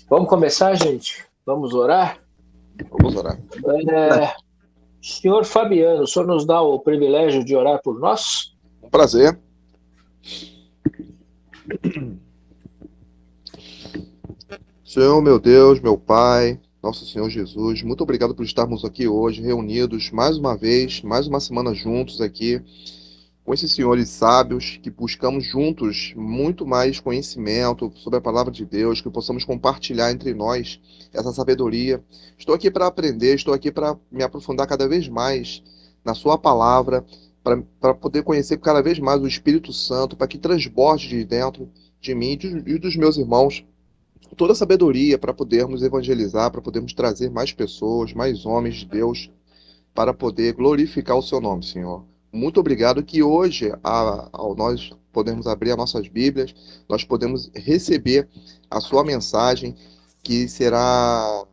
Vamos começar, gente? Vamos orar? Vamos orar. Senhor Fabiano, o senhor nos dá o privilégio de orar por nós? Um prazer. Senhor, meu Deus, meu Pai, nosso Senhor Jesus, muito obrigado por estarmos aqui hoje, reunidos mais uma vez, mais uma semana juntos aqui, com esses senhores sábios, que buscamos juntos muito mais conhecimento sobre a palavra de Deus, que possamos compartilhar entre nós essa sabedoria. Estou aqui para aprender, estou aqui para me aprofundar cada vez mais na Sua palavra, para poder conhecer cada vez mais o Espírito Santo, para que transborde de dentro de mim e dos meus irmãos toda a sabedoria para podermos evangelizar, para podermos trazer mais pessoas, mais homens de Deus, para poder glorificar o seu nome, Senhor. Muito obrigado que hoje, ao nós podermos abrir as nossas Bíblias, nós podemos receber a sua mensagem, que será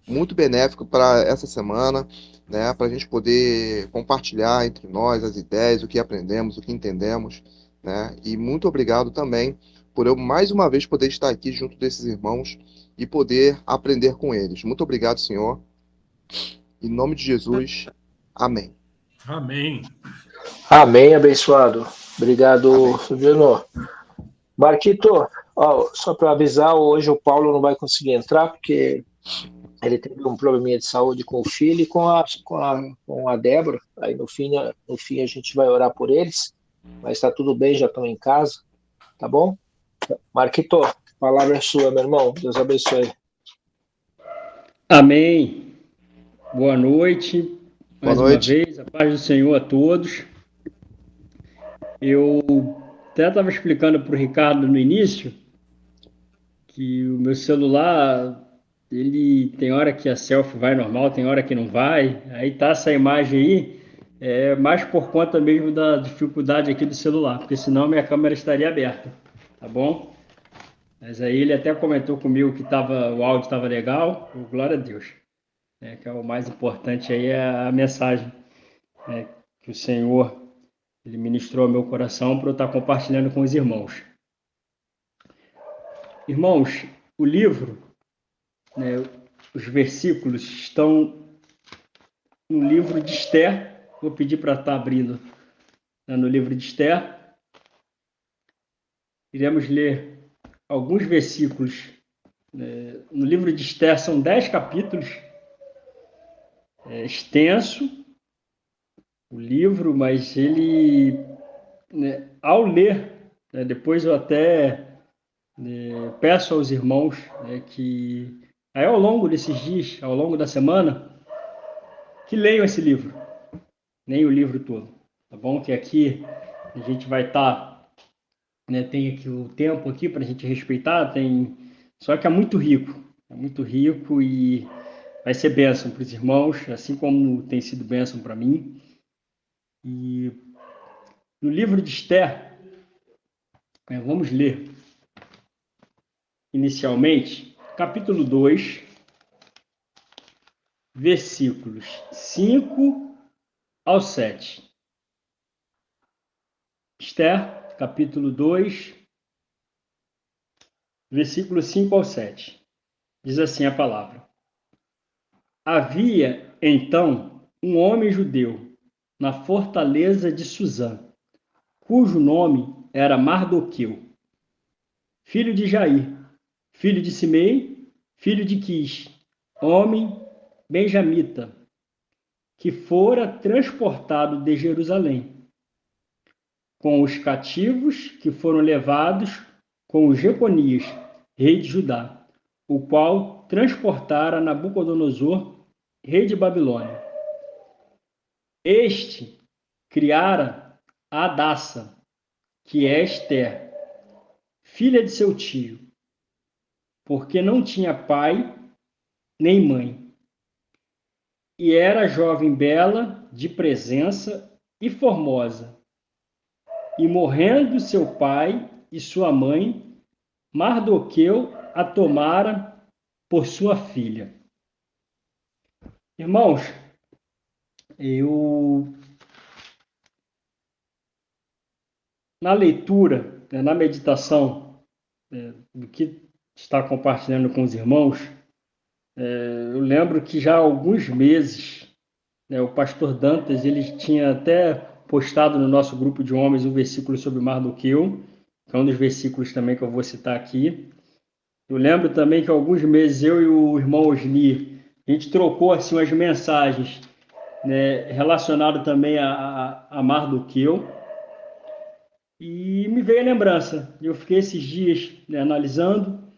muito benéfico para essa semana, né, para a gente poder compartilhar entre nós as ideias, o que aprendemos, o que entendemos, né, e muito obrigado também por eu mais uma vez poder estar aqui junto desses irmãos e poder aprender com eles. Muito obrigado, Senhor. Em nome de Jesus, amém. Amém. Amém, abençoado. Obrigado, Amém. Fabiano. Marquito, só para avisar, hoje o Paulo não vai conseguir entrar, porque ele teve um probleminha de saúde com o filho e com a Débora. Aí no fim a gente vai orar por eles, mas está tudo bem, já estão em casa, tá bom? Marquito, a palavra é sua, meu irmão. Deus abençoe. Amém. Boa noite. Boa Mais uma noite. vez, a paz do Senhor a todos. Eu até estava explicando para o Ricardo no início que o meu celular, ele tem hora que a selfie vai normal, tem hora que não vai. Aí tá essa imagem aí, mais por conta mesmo da dificuldade aqui do celular, porque senão minha câmera estaria aberta, tá bom? Mas aí ele até comentou comigo que o áudio estava legal, glória a Deus. Que é o mais importante aí, é a mensagem, que o Senhor ele ministrou ao meu coração para eu estar compartilhando com os irmãos. Irmãos, o livro, os versículos estão no livro de Esther. Vou pedir para estar abrindo no livro de Esther. Iremos ler alguns versículos. No livro de Esther são 10 capítulos. É extenso o livro, mas ele, ao ler, depois eu até peço aos irmãos que, aí ao longo desses dias, ao longo da semana, que leiam esse livro, nem o livro todo, tá bom? Que aqui a gente vai estar, tem aqui o tempo aqui para a gente respeitar, só que é muito rico e vai ser bênção para os irmãos, assim como tem sido bênção para mim. E no livro de Esther, vamos ler inicialmente, capítulo 2, versículos 5 ao 7. Esther, capítulo 2, versículos 5 ao 7. Diz assim a palavra: Havia, então, um homem judeu na fortaleza de Suzã, cujo nome era Mardoqueu, filho de Jair, filho de Simei, filho de Quis, homem benjamita, que fora transportado de Jerusalém, com os cativos que foram levados com Jeconias, rei de Judá, o qual transportara Nabucodonosor, rei de Babilônia. Este criara a Hadassa, que é Esther, filha de seu tio, porque não tinha pai nem mãe, e era jovem bela, de presença e formosa. E morrendo seu pai e sua mãe, Mardoqueu a tomara por sua filha. Irmãos, na leitura, na meditação do que estar compartilhando com os irmãos. Eu lembro que já há alguns meses, né, o pastor Dantas, ele tinha até postado no nosso grupo de homens um versículo sobre Mardoqueu, que é um dos versículos também que eu vou citar aqui. Eu lembro também que há alguns meses eu e o irmão Osni, a gente trocou assim umas mensagens, né, relacionadas também a Mardoqueu, e me veio a lembrança. Eu fiquei esses dias, né, analisando.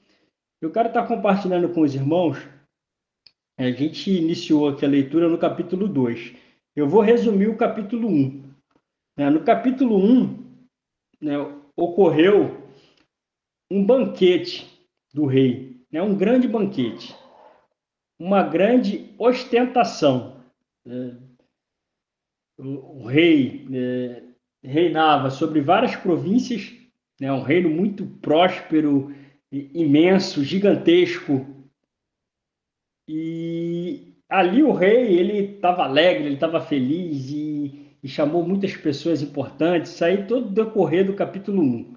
Eu quero estar compartilhando com os irmãos. A gente iniciou aqui a leitura no capítulo 2. Eu vou resumir o capítulo 1. No capítulo 1, né, ocorreu um banquete do rei, né, um grande banquete, uma grande ostentação. O rei reinava sobre várias províncias, né, um reino muito próspero, imenso, gigantesco. E ali o rei, ele estava alegre, ele estava feliz e chamou muitas pessoas importantes. Isso aí todo o decorrer do capítulo 1.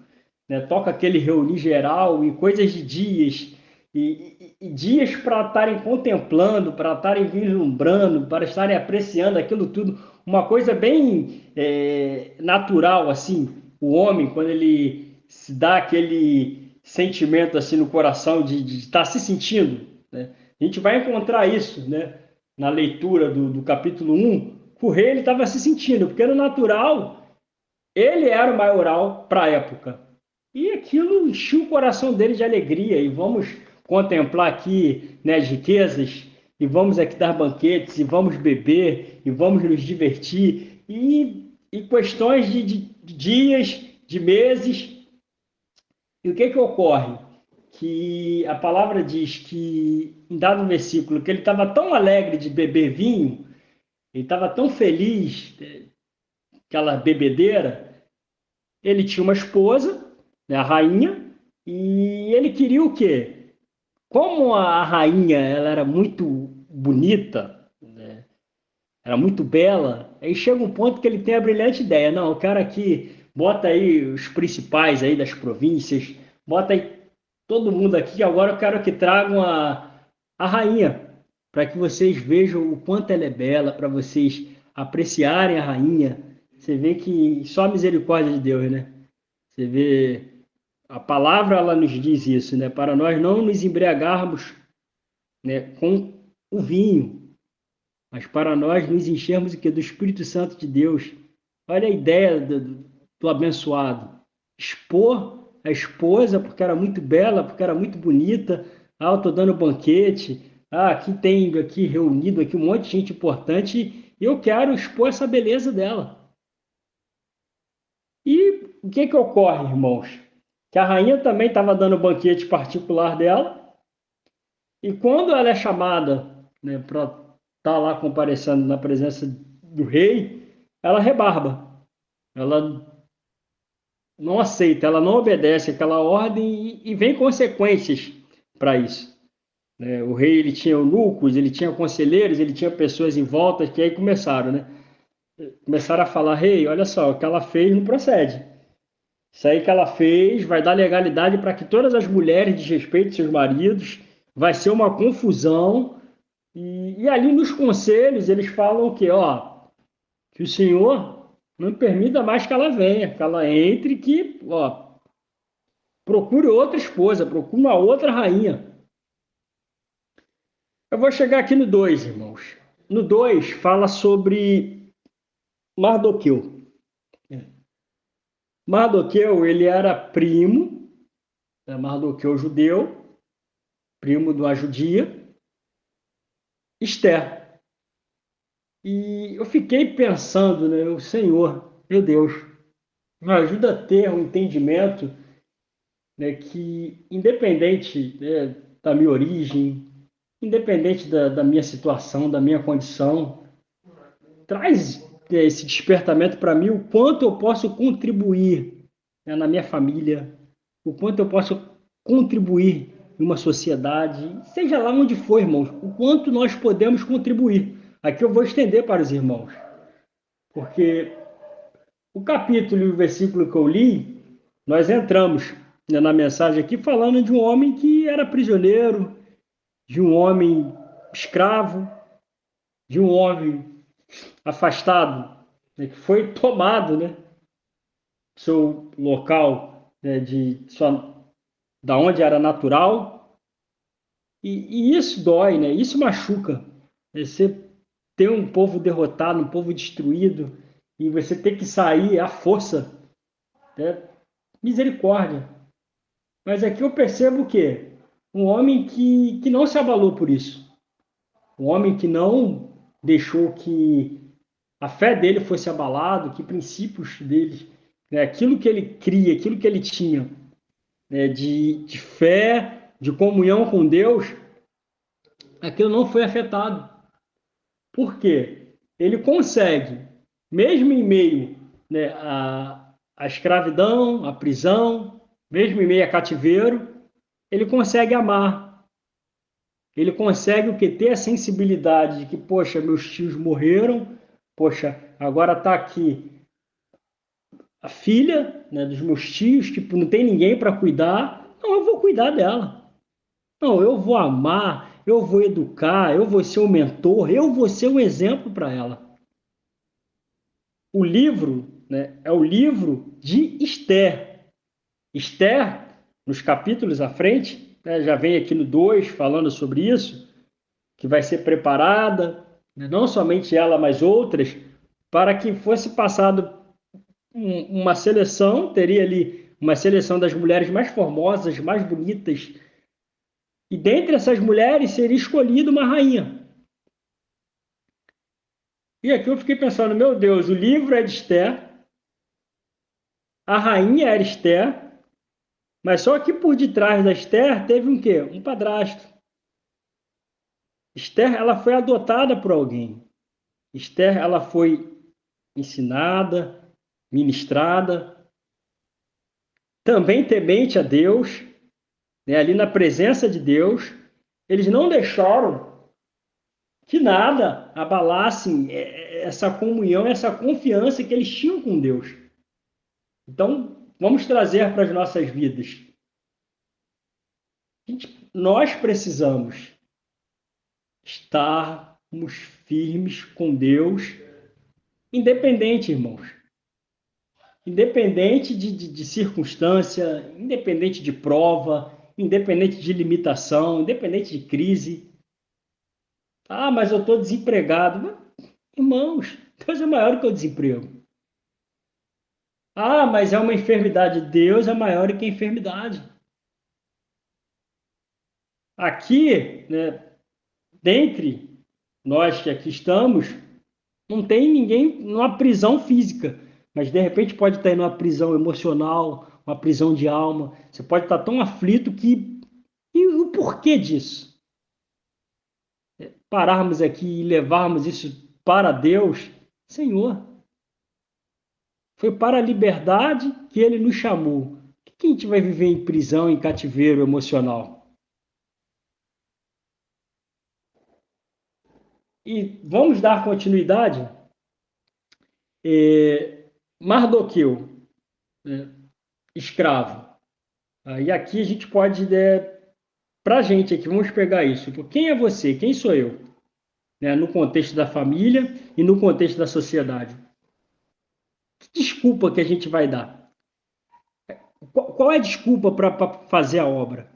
Né? Toca aquele reunir geral em coisas de dias, e dias para estarem contemplando, para estarem vislumbrando, para estarem apreciando aquilo tudo. Uma coisa bem natural, assim, o homem, quando ele se dá aquele sentimento assim no coração de estar se sentindo, né? A gente vai encontrar isso, né, na leitura do capítulo 1, que o rei estava se sentindo, porque no natural ele era o maioral para a época. E aquilo encheu o coração dele de alegria. E vamos contemplar aqui, né, as riquezas, e vamos aqui dar banquetes, e vamos beber, e vamos nos divertir. E questões de dias, de meses. E o que ocorre? Que a palavra diz que, em dado versículo, que ele estava tão alegre de beber vinho, ele estava tão feliz, aquela bebedeira. Ele tinha uma esposa, né, a rainha, e ele queria o quê? Como a rainha ela era muito bonita, né, era muito bela, aí chega um ponto que ele tem a brilhante ideia, não, eu quero aqui, bota aí os principais aí das províncias, bota aí todo mundo aqui, agora eu quero que tragam a rainha, para que vocês vejam o quanto ela é bela, para vocês apreciarem a rainha. Você vê que só a misericórdia de Deus, né? Você vê, a palavra ela nos diz isso, né? Para nós não nos embriagarmos, né, com o vinho, mas para nós nos enchermos o quê? Do Espírito Santo de Deus. Olha a ideia do abençoado. Expor a esposa porque era muito bela, porque era muito bonita. Ah, eu estou dando banquete. Ah, aqui tem aqui reunido aqui um monte de gente importante. E eu quero expor essa beleza dela. E o que ocorre, irmãos? Que a rainha também estava dando banquete particular dela. E quando ela é chamada, né, para estar lá comparecendo na presença do rei, ela rebarba. Ela não aceita, ela não obedece aquela ordem e vem consequências para isso. Né? O rei ele tinha eunucos, ele tinha conselheiros, ele tinha pessoas em volta que aí começaram, né? Começaram a falar, rei, olha só, o que ela fez não procede. Isso aí que ela fez vai dar legalidade para que todas as mulheres desrespeitem seus maridos, vai ser uma confusão. E ali nos conselhos eles falam que, ó, que o Senhor não permita mais que ela venha, que ela entre, que, ó, procure outra esposa, procure uma outra rainha. Eu vou chegar aqui no 2, irmãos. No 2 fala sobre Mardoqueu. Mardoqueu, ele era primo, Mardoqueu judeu, primo de uma judia, Esther. E eu fiquei pensando, né, o Senhor, meu Deus, me ajuda a ter um entendimento, né, que independente, né, da minha origem, independente da minha situação, da minha condição, traz esse despertamento para mim, o quanto eu posso contribuir, né, na minha família, o quanto eu posso contribuir em uma sociedade, seja lá onde for, irmãos, o quanto nós podemos contribuir. Aqui eu vou estender para os irmãos, porque o capítulo e o versículo que eu li, nós entramos né, na mensagem aqui, falando de um homem que era prisioneiro, de um homem escravo, de um homem afastado, né, que foi tomado, né, seu local, né, da onde era natural, e isso dói, né? Isso machuca. Você ter um povo derrotado, um povo destruído, e você ter que sair à força, né? Misericórdia. Mas aqui eu percebo o quê? Um homem que não se abalou por isso. Um homem que não deixou que a fé dele fosse abalada, que princípios dele, né, aquilo que ele cria, aquilo que ele tinha, né, de fé, de comunhão com Deus, aquilo não foi afetado. Por quê? Ele consegue, mesmo em meio, né, à escravidão, à prisão, mesmo em meio a cativeiro, ele consegue amar. Ele consegue o que? Ter a sensibilidade de que, poxa, meus tios morreram, poxa, agora está aqui a filha, né, dos meus tios, tipo, não tem ninguém para cuidar. Não, eu vou cuidar dela. Não, eu vou amar, eu vou educar, eu vou ser o mentor, eu vou ser um exemplo para ela. O livro, né, é o livro de Esther. Esther, nos capítulos à frente, né, já vem aqui no 2 falando sobre isso, que vai ser preparada, né, não somente ela, mas outras, para que fosse passado uma seleção, teria ali uma seleção das mulheres mais formosas, mais bonitas, e dentre essas mulheres seria escolhida uma rainha. E aqui eu fiquei pensando, meu Deus, o livro é de Esther, a rainha era Esther, mas só que por detrás da Esther teve um quê? Um padrasto. Esther, ela foi adotada por alguém. Esther, ela foi ensinada, ministrada, também temente a Deus, né, ali na presença de Deus. Eles não deixaram que nada abalasse essa comunhão, essa confiança que eles tinham com Deus. Então, vamos trazer para as nossas vidas. Nós precisamos estarmos firmes com Deus, independente, irmãos. Independente de circunstância, independente de prova, independente de limitação, independente de crise. Ah, mas eu estou desempregado. Irmãos, Deus é maior que o desemprego. Ah, mas é uma enfermidade. Deus é maior que a enfermidade. Aqui, né, dentre nós que aqui estamos, não tem ninguém numa prisão física, mas de repente pode estar em uma prisão emocional, uma prisão de alma. Você pode estar tão aflito que. E o porquê disso? Pararmos aqui e levarmos isso para Deus, Senhor, foi para a liberdade que Ele nos chamou. Por que a gente vai viver em prisão, em cativeiro emocional? E vamos dar continuidade? Mardoqueu, né, escravo. E aqui a gente pode, para a gente aqui, vamos pegar isso. Quem é você? Quem sou eu? Né, no contexto da família e no contexto da sociedade. Que desculpa que a gente vai dar? Qual é a desculpa para fazer a obra?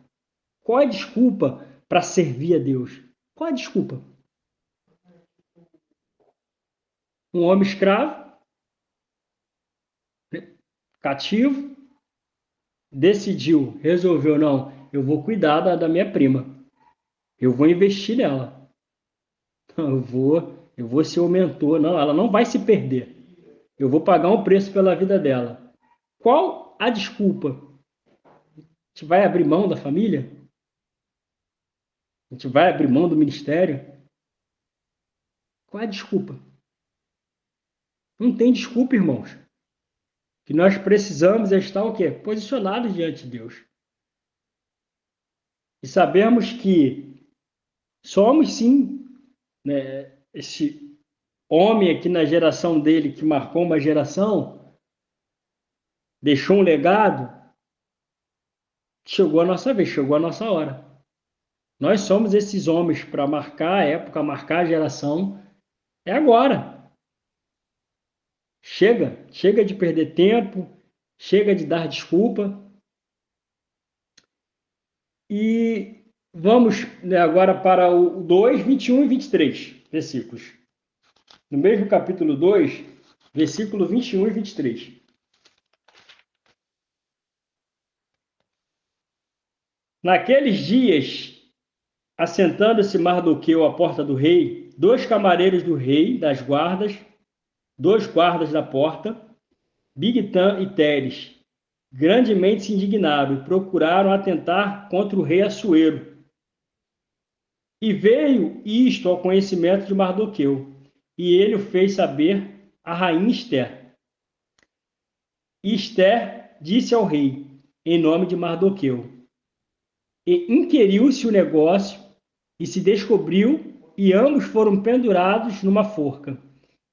Qual é a desculpa para servir a Deus? Qual é a desculpa? Um homem escravo, cativo, decidiu, resolveu, não, eu vou cuidar da minha prima. Eu vou investir nela. Eu vou ser o mentor. Não, ela não vai se perder. Eu vou pagar um preço pela vida dela. Qual a desculpa? A gente vai abrir mão da família? A gente vai abrir mão do ministério? Qual é a desculpa? Não tem desculpa, irmãos. O que nós precisamos é estar o quê? Posicionados diante de Deus. E sabermos que somos sim, né, esse homem aqui na geração dele que marcou uma geração, deixou um legado, chegou a nossa vez, chegou a nossa hora. Nós somos esses homens para marcar a época, marcar a geração. É agora. Chega de perder tempo, chega de dar desculpa. E vamos, né, agora para o 2, 21 e 23 versículos. No mesmo capítulo 2, versículo 21 e 23. Naqueles dias, assentando-se Mardoqueu à porta do rei, 2 camareiros do rei, das guardas, 2 guardas da porta, Bigtan e Teres, grandemente se indignaram e procuraram atentar contra o rei Assuero. E veio isto ao conhecimento de Mardoqueu, e ele o fez saber a rainha Esther. E Esther disse ao rei, em nome de Mardoqueu. E inquiriu-se o negócio, e se descobriu, e ambos foram pendurados numa forca.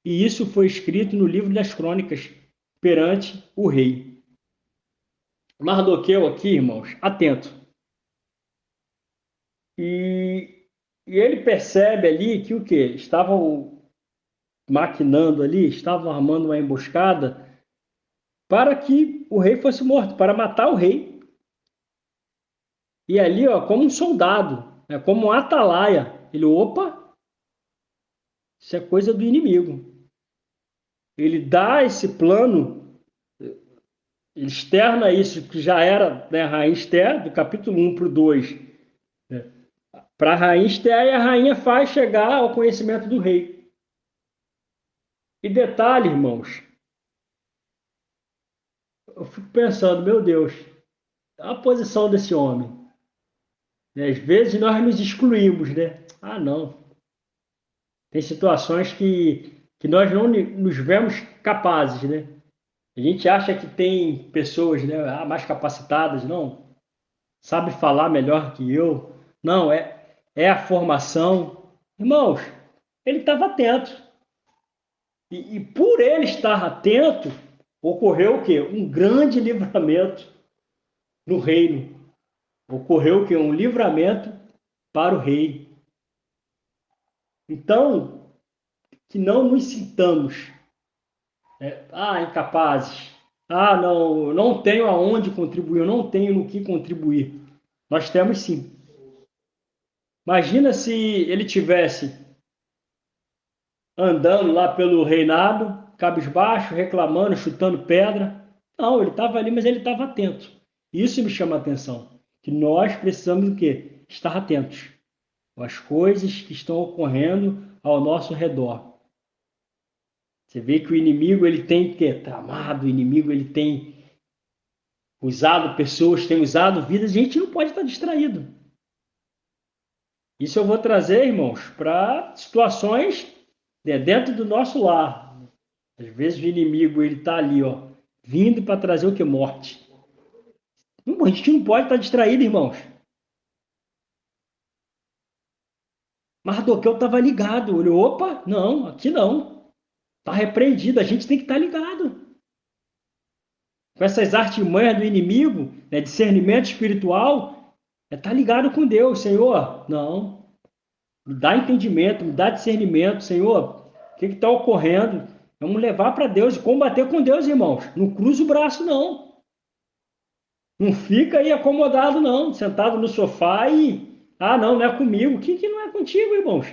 E isso foi escrito no livro das crônicas, perante o rei. Mardoqueu aqui, irmãos, atento. E ele percebe ali que o quê? Estavam maquinando ali, estavam armando uma emboscada para que o rei fosse morto, para matar o rei. E ali, ó, como um soldado, né, como um atalaia, ele, opa, isso é coisa do inimigo. Ele dá esse plano, ele externa isso, que já era, né, a rainha Esther, do capítulo 1 para o 2, né, para a rainha Esther, e a rainha faz chegar ao conhecimento do rei. E detalhe, irmãos, eu fico pensando, meu Deus, a posição desse homem. Né? Às vezes nós nos excluímos, né? Ah, não. Tem situações que nós não nos vemos capazes, né? A gente acha que tem pessoas, né, mais capacitadas, não, sabe falar melhor que eu. Não, é a formação. Irmãos, ele estava atento. E por ele estar atento, ocorreu o quê? Um grande livramento no reino. Ocorreu o quê? Um livramento para o rei. Então, que não nos sintamos, incapazes. Ah, não tenho aonde contribuir, eu não tenho no que contribuir. Nós temos sim. Imagina se ele tivesse andando lá pelo reinado, cabisbaixo, reclamando, chutando pedra. Não, ele estava ali, mas ele estava atento. Isso me chama a atenção. Que nós precisamos do quê? Estar atentos às coisas que estão ocorrendo ao nosso redor. Você vê que o inimigo ele tem que tramado, o inimigo ele tem usado pessoas, tem usado vidas, a gente não pode estar distraído. Isso eu vou trazer, irmãos, para situações, né, dentro do nosso lar. Às vezes o inimigo ele está ali, ó, vindo para trazer o que? Morte. A gente não pode estar distraído, irmãos. Mardoqueu estava ligado, olhou, opa, não, aqui não. Está repreendido, a gente tem que estar ligado. Com essas artimanhas do inimigo, né, discernimento espiritual, estar ligado com Deus, Senhor. Não, me dá entendimento, me dá discernimento, Senhor. O que está ocorrendo? Vamos levar para Deus e combater com Deus, irmãos. Não cruza o braço, não. Não fica aí acomodado, não. Sentado no sofá não é comigo. O que não é contigo, irmãos?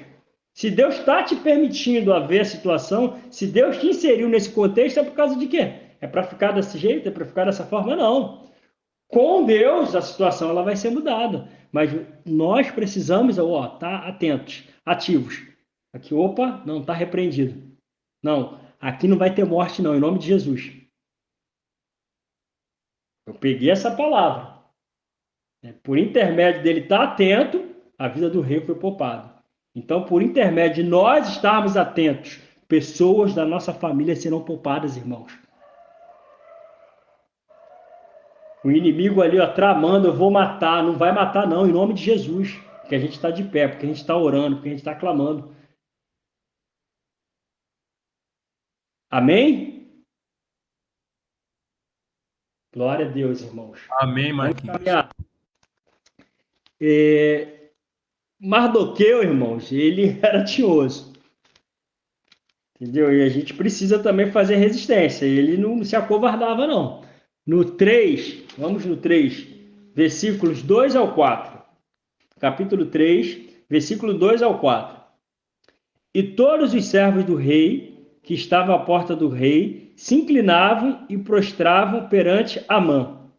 Se Deus está te permitindo haver a situação, se Deus te inseriu nesse contexto, é por causa de quê? É para ficar desse jeito? É para ficar dessa forma? Não. Com Deus, a situação ela vai ser mudada. Mas nós precisamos estar atentos, ativos. Aqui, opa, não está repreendido. Não, aqui não vai ter morte, não, em nome de Jesus. Eu peguei essa palavra. Por intermédio dele estar atento, a vida do rei foi poupada. Então, por intermédio de nós estarmos atentos, pessoas da nossa família serão poupadas, irmãos. O inimigo ali, ó, tramando, eu vou matar. Não vai matar, não, em nome de Jesus. Porque a gente está de pé, porque a gente está orando, porque a gente está clamando. Amém? Glória a Deus, irmãos. Amém, Vamos Marquinhos. caminhar. Mardoqueu, irmãos, ele era tinhoso. Entendeu? E a gente precisa também fazer resistência. Ele não se acovardava, não. No 3, vamos no 3, versículos 2 ao 4. Capítulo 3, versículo 2 ao 4. E todos os servos do rei, que estavam à porta do rei, se inclinavam e prostravam perante Amã,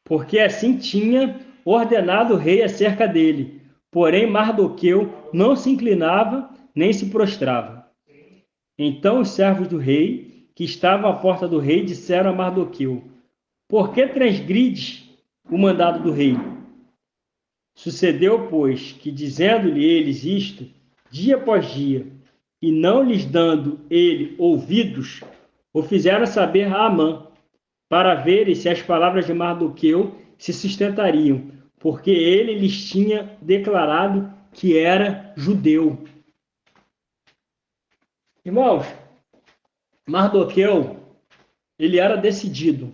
porque assim tinha ordenado o rei acerca dele. Porém, Mardoqueu não se inclinava nem se prostrava. Então os servos do rei, que estavam à porta do rei, disseram a Mardoqueu: Por que transgrides o mandado do rei? Sucedeu, pois, que dizendo-lhe eles isto, dia após dia, e não lhes dando ele ouvidos, o fizeram saber a Amã, para verem se as palavras de Mardoqueu se sustentariam, porque ele lhes tinha declarado que era judeu. Irmãos, Mardoqueu, ele era decidido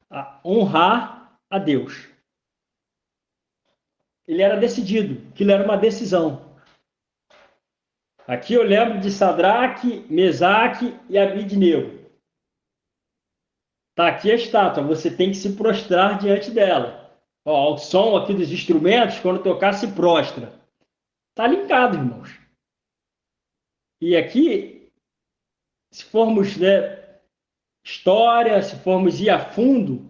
a honrar a Deus. Ele era decidido, aquilo era uma decisão. Aqui eu lembro de Sadraque, Mesaque e Abidnego. Está aqui a estátua, você tem que se prostrar diante dela. Ó, o som aqui dos instrumentos, quando tocar, se prostra. Está linkado, irmãos. E aqui, se formos, história, se formos ir a fundo,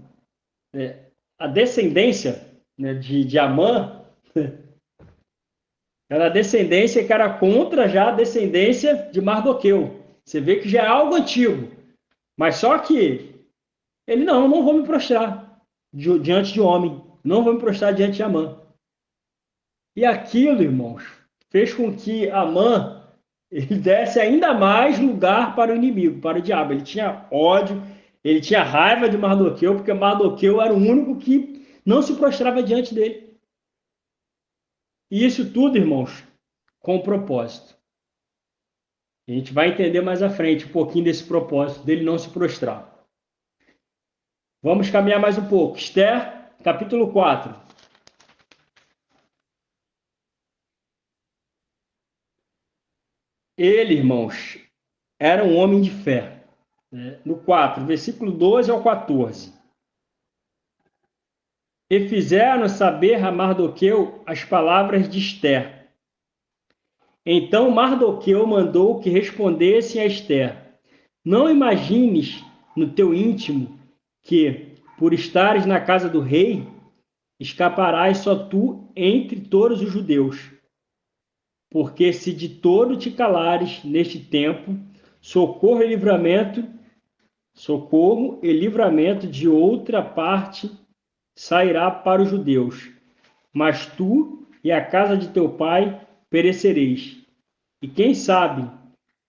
a descendência, de Amã, era a descendência que era contra já a descendência de Mardoqueu. Você vê que já é algo antigo. Mas só que ele não vou me prostrar diante de homem. Não vou me prostrar diante de Amã. E aquilo, irmãos, fez com que Amã ele desse ainda mais lugar para o inimigo, para o diabo. Ele tinha ódio, ele tinha raiva de Mardoqueu, porque Mardoqueu era o único que não se prostrava diante dele. E isso tudo, irmãos, com propósito. A gente vai entender mais à frente um pouquinho desse propósito, dele não se prostrar. Vamos caminhar mais um pouco. Esther, capítulo 4. Ele, irmãos, era um homem de fé. No 4, versículo 12 ao 14. E fizeram saber a Mardoqueu as palavras de Esther. Então Mardoqueu mandou que respondessem a Esther: Não imagines no teu íntimo que, por estares na casa do rei, escaparás só tu entre todos os judeus. Porque se de todo te calares neste tempo, socorro e livramento de outra parte sairá para os judeus. Mas tu e a casa de teu pai perecereis. E quem sabe,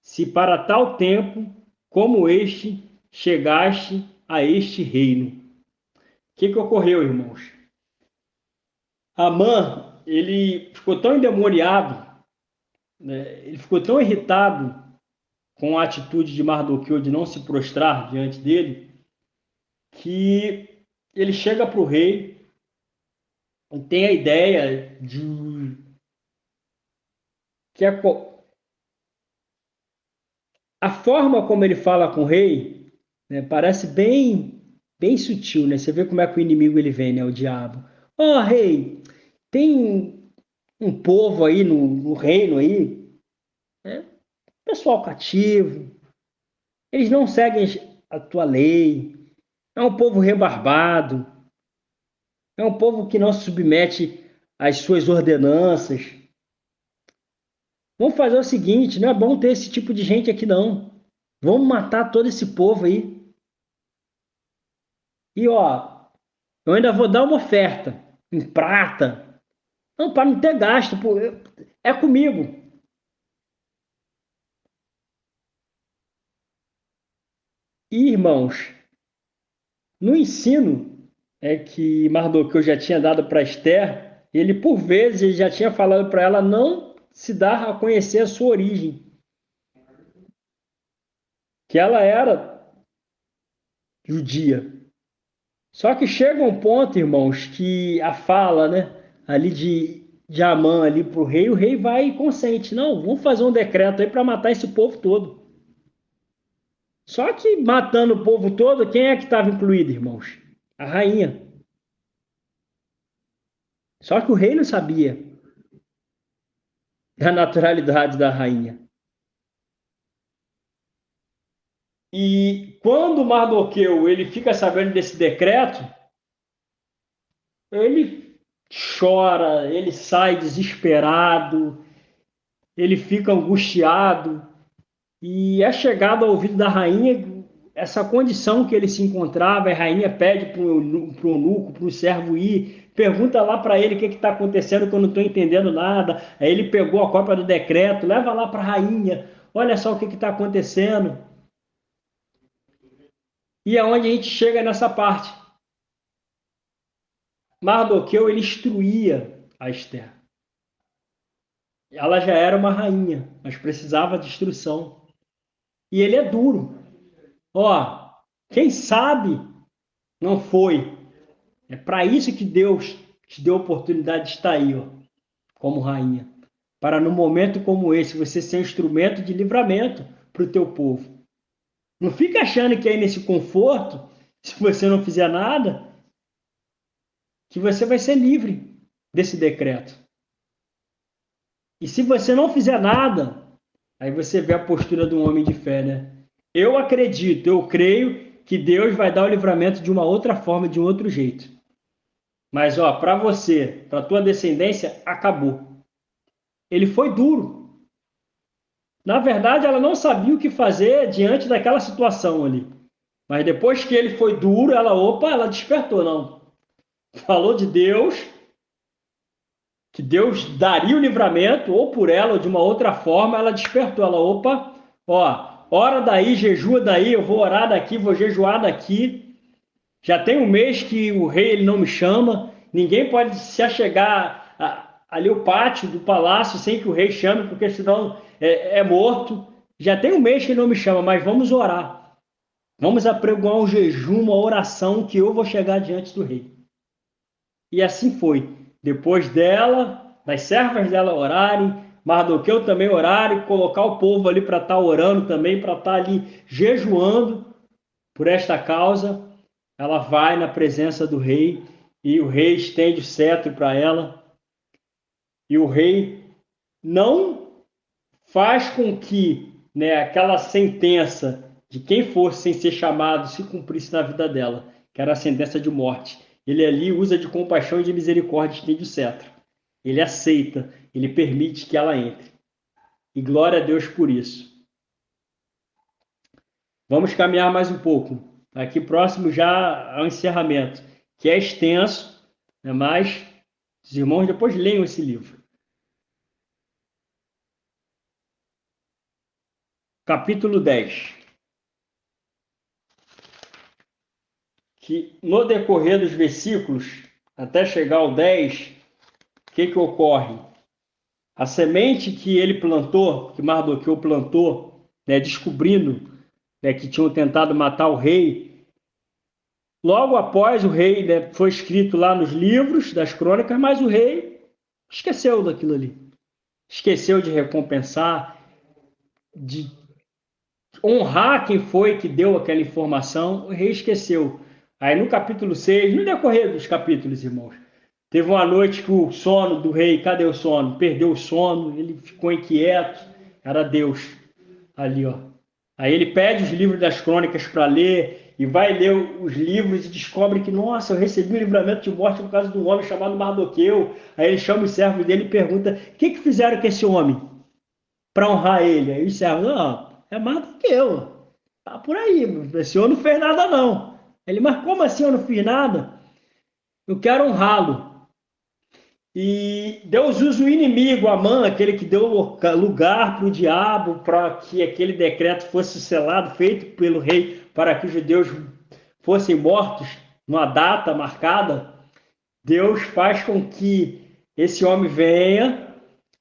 se para tal tempo como este chegaste a este reino. O que ocorreu, irmãos? Amã, ele ficou tão endemoniado, ele ficou tão irritado com a atitude de Mardoqueu de não se prostrar diante dele, que ele chega para o rei e tem a ideia de que a forma como ele fala com o rei, parece bem sutil, né? Você vê como é que o inimigo ele vem, né? O diabo. Ó, rei, tem um povo aí no reino aí, pessoal cativo, eles não seguem a tua lei, é um povo rebarbado, é um povo que não se submete às suas ordenanças. Vamos fazer o seguinte, não é bom ter esse tipo de gente aqui não. Vamos matar todo esse povo aí. E ó, eu ainda vou dar uma oferta em prata. Não, para não ter gasto, pô, é comigo. E, irmãos, no ensino que Mardoqueu já tinha dado para Esther, ele por vezes já tinha falado para ela não se dar a conhecer a sua origem. Que ela era judia. Só que chega um ponto, irmãos, que a fala, né, ali de Amã ali para o rei vai e consente. Não, vamos fazer um decreto aí para matar esse povo todo. Só que matando o povo todo, quem é que estava incluído, irmãos? A rainha. Só que o rei não sabia da naturalidade da rainha. E quando Mardoqueu ele fica sabendo desse decreto, ele chora, ele sai desesperado, ele fica angustiado, e é chegado ao ouvido da rainha essa condição que ele se encontrava. A rainha pede para o eunuco, para o servo ir, pergunta lá para ele o que está acontecendo, que eu não estou entendendo nada. Aí ele pegou a cópia do decreto, leva lá para a rainha, olha só o que está acontecendo. E é onde a gente chega nessa parte. Mardoqueu, ele instruía a Esther. Ela já era uma rainha, mas precisava de instrução. E ele é duro. Ó, quem sabe não foi. É para isso que Deus te deu a oportunidade de estar aí, ó, como rainha. Para num momento como esse, você ser um instrumento de livramento para o teu povo. Não fica achando que aí nesse conforto, se você não fizer nada, que você vai ser livre desse decreto. E se você não fizer nada, aí você vê a postura de um homem de fé, né? Eu acredito, eu creio que Deus vai dar o livramento de uma outra forma, de um outro jeito. Mas, ó, para você, para tua descendência, acabou. Ele foi duro. Na verdade, ela não sabia o que fazer diante daquela situação ali. Mas depois que ele foi duro, ela despertou, não. Falou de Deus, que Deus daria o livramento, ou por ela, ou de uma outra forma, ela despertou. Ora daí, jejua daí, eu vou orar daqui, vou jejuar daqui. Já tem um mês que o rei ele não me chama, ninguém pode se achegar ali o pátio do palácio sem que o rei chame, porque senão é morto. Já tem um mês que ele não me chama, mas vamos orar. Vamos apregoar um jejum, uma oração que eu vou chegar diante do rei. E assim foi. Depois dela, das servas dela orarem, Mardoqueu também orar e colocar o povo ali para estar orando também, para estar ali jejuando por esta causa, ela vai na presença do rei e o rei estende o cetro para ela. E o rei não faz com que, né, aquela sentença de quem fosse sem ser chamado se cumprisse na vida dela, que era a sentença de morte. Ele ali usa de compaixão e de misericórdia, estende o cetro. Ele aceita, ele permite que ela entre. E glória a Deus por isso. Vamos caminhar mais um pouco. Aqui próximo já ao encerramento, que é extenso, né, mas os irmãos depois leiam esse livro. Capítulo 10. Que no decorrer dos versículos, até chegar ao 10, o que ocorre? A semente que ele plantou, que Mardoqueu plantou, né, descobrindo, né, que tinham tentado matar o rei, logo após o rei, né, foi escrito lá nos livros das crônicas, mas o rei esqueceu daquilo ali. Esqueceu de recompensar, de honrar quem foi que deu aquela informação, o rei esqueceu. Aí no capítulo 6, no decorrer dos capítulos, irmãos, teve uma noite que o sono do rei, cadê o sono? Perdeu o sono, ele ficou inquieto, era Deus ali, ó. Aí ele pede os livros das crônicas para ler e vai ler os livros e descobre que, nossa, eu recebi um livramento de morte por causa de um homem chamado Mardoqueu. Aí ele chama os servos dele e pergunta: o que fizeram com esse homem para honrar ele? Aí os servos: não, é Mardoqueu, tá por aí, esse senhor não fez nada não. Ele: mas como assim eu não fiz nada? Eu quero honrá-lo. E Deus usa o inimigo, Amã, aquele que deu lugar para o diabo, para que aquele decreto fosse selado, feito pelo rei, para que os judeus fossem mortos numa data marcada. Deus faz com que esse homem venha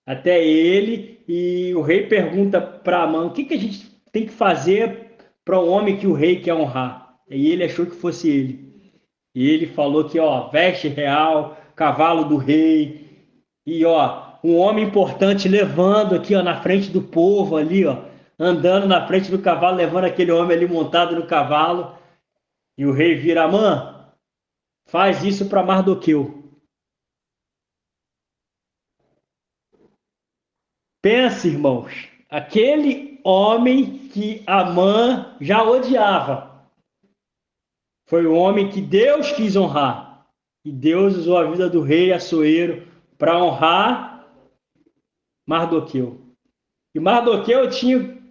até ele e o rei pergunta para Amã: o que a gente tem que fazer para um homem que o rei quer honrar? E ele achou que fosse ele. E ele falou que, ó, veste real, cavalo do rei, e, ó, um homem importante levando aqui, ó, na frente do povo ali, ó, andando na frente do cavalo, levando aquele homem ali montado no cavalo. E o rei vira: Amã, faz isso para Mardoqueu. Pensa, irmãos, aquele homem que Amã já odiava, foi o homem que Deus quis honrar. E Deus usou a vida do rei Assuero para honrar Mardoqueu. E Mardoqueu tinha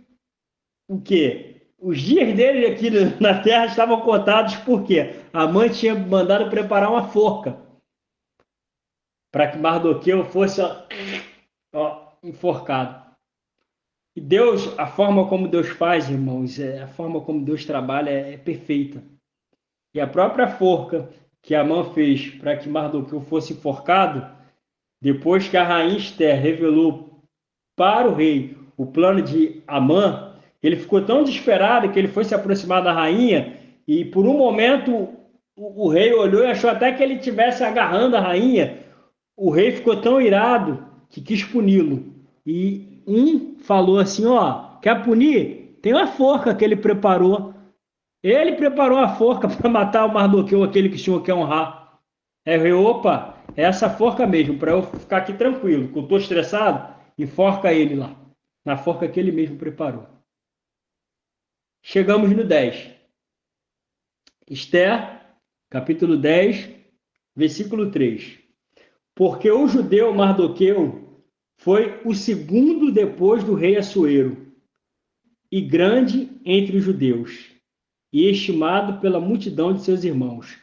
o quê? Os dias dele aqui na terra estavam contados, porque a mãe tinha mandado preparar uma forca para que Mardoqueu fosse, ó, enforcado. E Deus, a forma como Deus faz, irmãos, a forma como Deus trabalha é perfeita. E a própria forca que Amã fez para que Mardoqueu fosse enforcado, depois que a rainha Esther revelou para o rei o plano de Amã, ele ficou tão desesperado que ele foi se aproximar da rainha e por um momento o rei olhou e achou até que ele estivesse agarrando a rainha. O rei ficou tão irado que quis puni-lo. E um falou assim, ó, quer punir? Tem uma forca que ele preparou. Ele preparou a forca para matar o Mardoqueu, aquele que o senhor quer honrar. É, o rei, opa, é essa forca mesmo, para eu ficar aqui tranquilo. Que eu estou estressado, enforca ele lá, na forca que ele mesmo preparou. Chegamos no 10. Esther, capítulo 10, versículo 3. Porque o judeu Mardoqueu foi o segundo depois do rei Assuero, e grande entre os judeus, e estimado pela multidão de seus irmãos,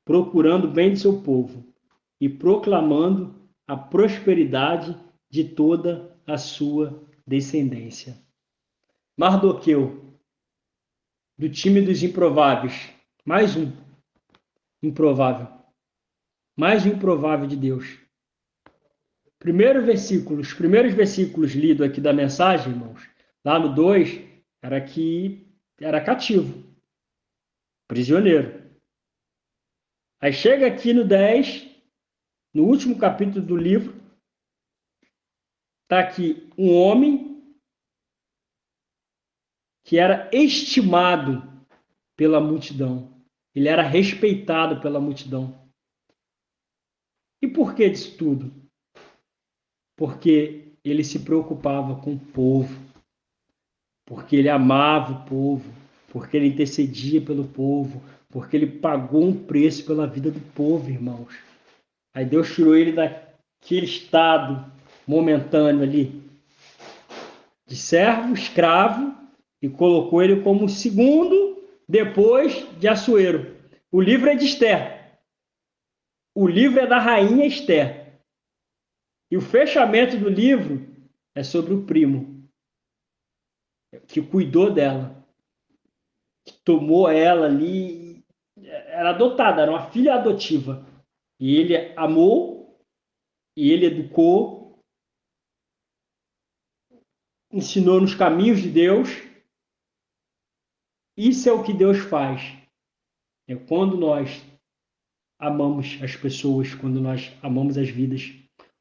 procurando o bem de seu povo, e proclamando a prosperidade de toda a sua descendência. Mardoqueu, do time dos improváveis, mais um improvável, mais um improvável de Deus. Os primeiros versículos lidos aqui da mensagem, irmãos, lá no 2, era que era cativo, prisioneiro. Aí chega aqui no 10, no último capítulo do livro, está aqui um homem que era estimado pela multidão. Ele era respeitado pela multidão. E por que disso tudo? Porque ele se preocupava com o povo, porque ele amava o povo, porque ele intercedia pelo povo, porque ele pagou um preço pela vida do povo, irmãos. Aí Deus tirou ele daquele estado momentâneo ali, de servo, escravo, e colocou ele como segundo depois de Assuero. O livro é de Esther. O livro é da rainha Esther. E o fechamento do livro é sobre o primo, que cuidou dela, que tomou ela ali, era adotada, era uma filha adotiva. E ele amou, e ele educou, ensinou nos caminhos de Deus. Isso é o que Deus faz. É quando nós amamos as pessoas, quando nós amamos as vidas,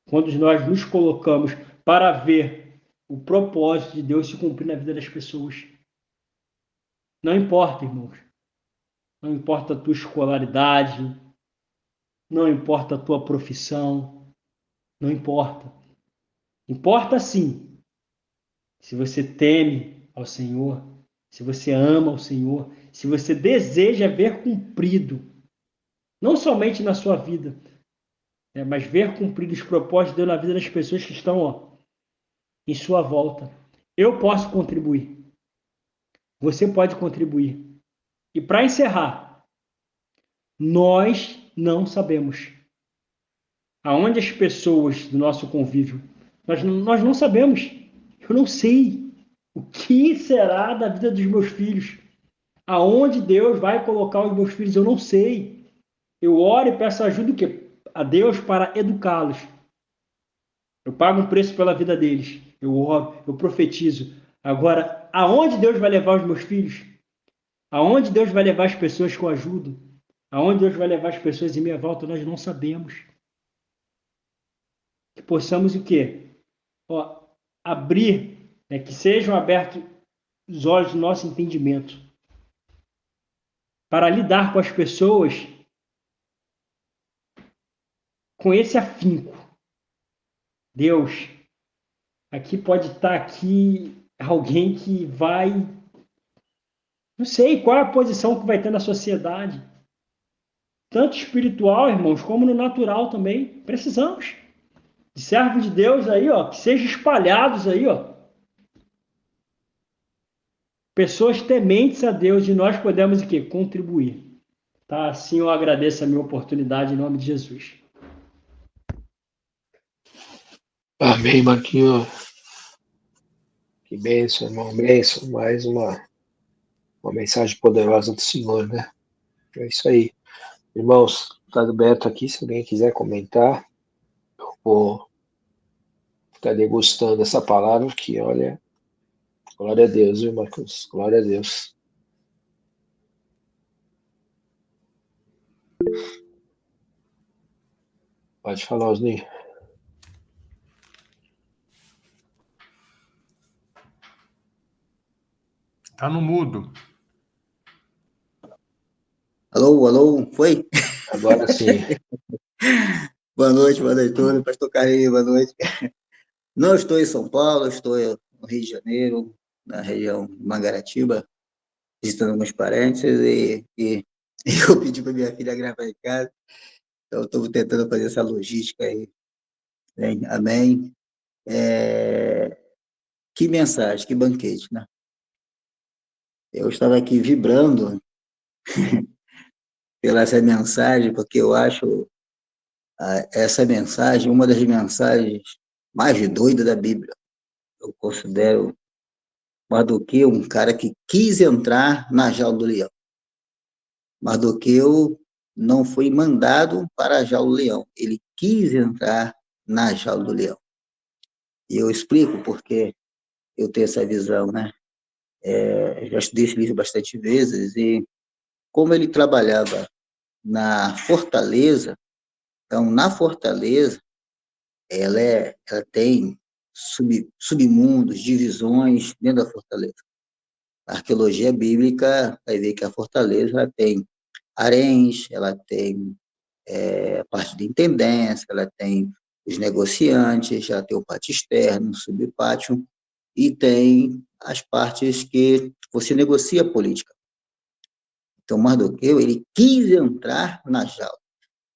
quando nós nos colocamos para ver o propósito de Deus se cumprir na vida das pessoas. Não importa, irmãos. Não importa a tua escolaridade, não importa a tua profissão, não importa. Importa sim, se você teme ao Senhor, se você ama ao Senhor, se você deseja ver cumprido, não somente na sua vida, mas ver cumprido os propósitos de Deus na vida das pessoas que estão, ó, em sua volta. Eu posso contribuir. Você pode contribuir. E para encerrar, nós não sabemos aonde as pessoas do nosso convívio, nós não sabemos. Eu não sei o que será da vida dos meus filhos. Aonde Deus vai colocar os meus filhos, eu não sei. Eu oro e peço ajuda a Deus para educá-los. Eu pago um preço pela vida deles. Eu oro, eu profetizo. Agora, aonde Deus vai levar os meus filhos? Aonde Deus vai levar as pessoas que eu ajudo? Aonde Deus vai levar as pessoas em minha volta, nós não sabemos. Que possamos o quê? Ó, abrir, né, que sejam abertos os olhos do nosso entendimento para lidar com as pessoas com esse afinco. Deus, aqui pode estar aqui alguém que vai, não sei qual é a posição que vai ter na sociedade, tanto espiritual, irmãos, como no natural também. Precisamos de servos de Deus aí, ó, que sejam espalhados aí, ó, pessoas tementes a Deus, e nós podemos o quê? Contribuir. Tá? Assim eu agradeço a minha oportunidade em nome de Jesus. Amém, Marquinho. Que bênção, irmão. Bênção. Mais uma mensagem poderosa do Senhor, né? É isso aí. Irmãos, está aberto aqui, se alguém quiser comentar, eu vou ficar degustando essa palavra que, olha, glória a Deus, viu, Marcos? Glória a Deus. Pode falar, Osni. Tá no mudo. Alô, alô, foi? Agora sim. Boa noite, tudo. Pastor Carlinhos, boa noite. Não estou em São Paulo, estou no Rio de Janeiro, na região de Mangaratiba, visitando alguns parentes e eu pedi para minha filha gravar em casa, então estou tentando fazer essa logística aí. Né? Amém. Que mensagem, que banquete, né? Eu estava aqui vibrando pela essa mensagem, porque eu acho essa mensagem uma das mensagens mais doidas da Bíblia. Eu considero Mardoqueu um cara que quis entrar na jaula do leão. Mardoqueu não foi mandado para a jaula do leão, ele quis entrar na jaula do leão. E eu explico porque eu tenho essa visão, né? Já estudei esse livro bastante vezes e como ele trabalhava na fortaleza, então na fortaleza ela tem submundos, divisões dentro da fortaleza. A arqueologia bíblica vai ver que a fortaleza tem haréns, ela tem a parte de intendência, ela tem os negociantes, ela tem o pátio externo, o subpátio, e tem as partes que você negocia a política. Então, Mardoqueu, ele quis entrar na jaula.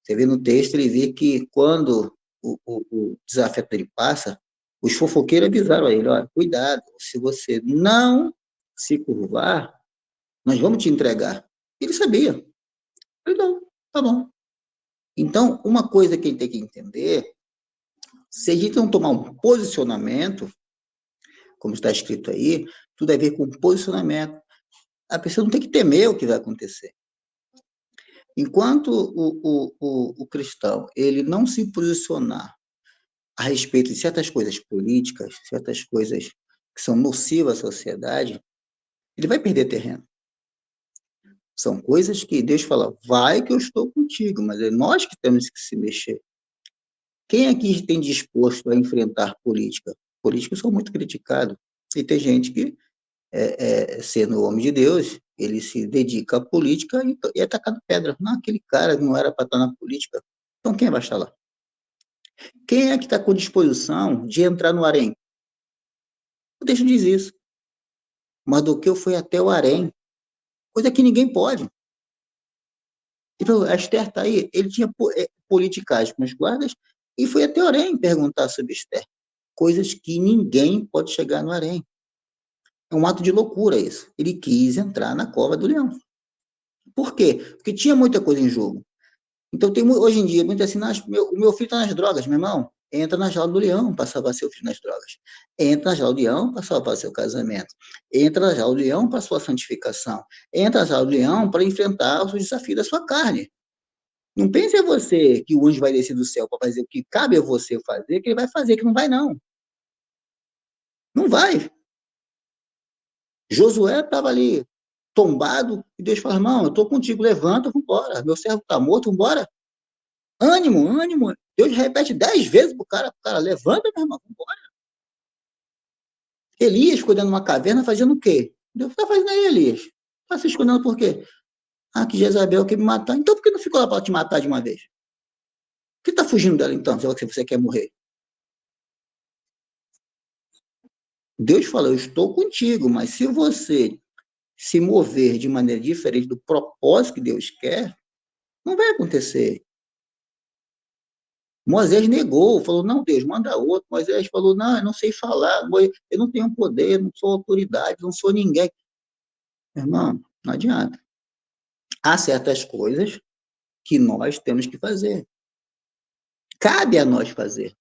Você vê no texto, ele vê que quando o desafeto dele passa, os fofoqueiros avisaram a ele, olha, cuidado, se você não se curvar, nós vamos te entregar. Ele sabia. Ele, não, tá bom. Então, uma coisa que ele tem que entender, se a gente não tomar um posicionamento, como está escrito aí, tudo a ver com posicionamento. A pessoa não tem que temer o que vai acontecer. Enquanto o cristão ele não se posicionar a respeito de certas coisas políticas, certas coisas que são nocivas à sociedade, ele vai perder terreno. São coisas que Deus fala, vai que eu estou contigo, mas é nós que temos que se mexer. Quem aqui tem disposto a enfrentar política? Políticos são muito criticados. E tem gente que, sendo homem de Deus, ele se dedica à política e é tacado pedra. Não, aquele cara não era para estar na política. Então quem vai estar lá? Quem é que está com disposição de entrar no harém? O texto diz isso. Mardoqueu foi até o harém, coisa que ninguém pode. Então, a Esther está aí, ele tinha politicagem com os guardas e foi até o harém perguntar sobre Esther. Coisas que ninguém pode chegar no harém. É um ato de loucura isso. Ele quis entrar na cova do leão. Por quê? Porque tinha muita coisa em jogo. Então, hoje em dia, muito assim, o meu filho está nas drogas, meu irmão. Entra na jaula do leão para salvar seu filho nas drogas. Entra na jaula do leão para salvar seu casamento. Entra na jaula do leão para sua santificação. Entra na jaula do leão para enfrentar os desafios da sua carne. Não pense você que o anjo vai descer do céu para fazer o que cabe a você fazer, que ele vai fazer, que não vai, não. Não vai. Josué estava ali tombado, e Deus fala, irmão, eu estou contigo, levanta, vamos embora, meu servo está morto, vamos embora. Ânimo, ânimo. Deus repete 10 vezes pro cara, levanta, meu irmão, vamos embora. Elias ficou dentro de uma caverna fazendo o quê? Deus está fazendo aí, Elias. Está se escondendo por quê? Ah, que Jezabel quer me matar. Então por que não ficou lá para te matar de uma vez? Por que está fugindo dela então, se você quer morrer? Deus fala, eu estou contigo, mas se você se mover de maneira diferente do propósito que Deus quer, não vai acontecer. Moisés negou, falou, não, Deus, manda outro. Moisés falou, não, eu não sei falar, eu não tenho poder, não sou autoridade, não sou ninguém. Irmão, não adianta. Há certas coisas que nós temos que fazer. Cabe a nós fazer.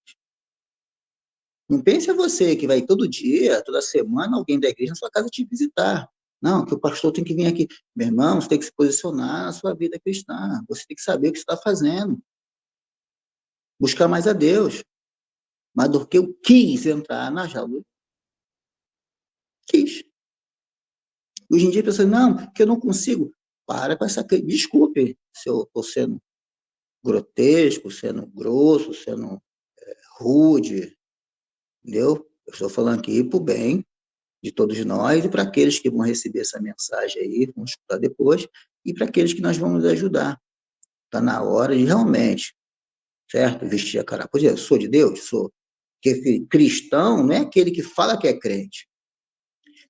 Não pense você que vai todo dia, toda semana, alguém da igreja na sua casa te visitar. Não, que o pastor tem que vir aqui. Meu irmão, você tem que se posicionar na sua vida cristã. Você tem que saber o que você está fazendo. Buscar mais a Deus. Mas do que eu quis entrar na jaula. Quis. Hoje em dia, a pessoa, não, que eu não consigo. Para com essa... Desculpe se eu estou sendo grotesco, sendo grosso, sendo rude, entendeu? Eu estou falando aqui para o bem de todos nós e para aqueles que vão receber essa mensagem aí, vão escutar depois, e para aqueles que nós vamos ajudar. Está na hora de realmente, certo? Vestir a cara. Pois é, eu sou de Deus? Sou. Porque cristão não é aquele que fala que é crente.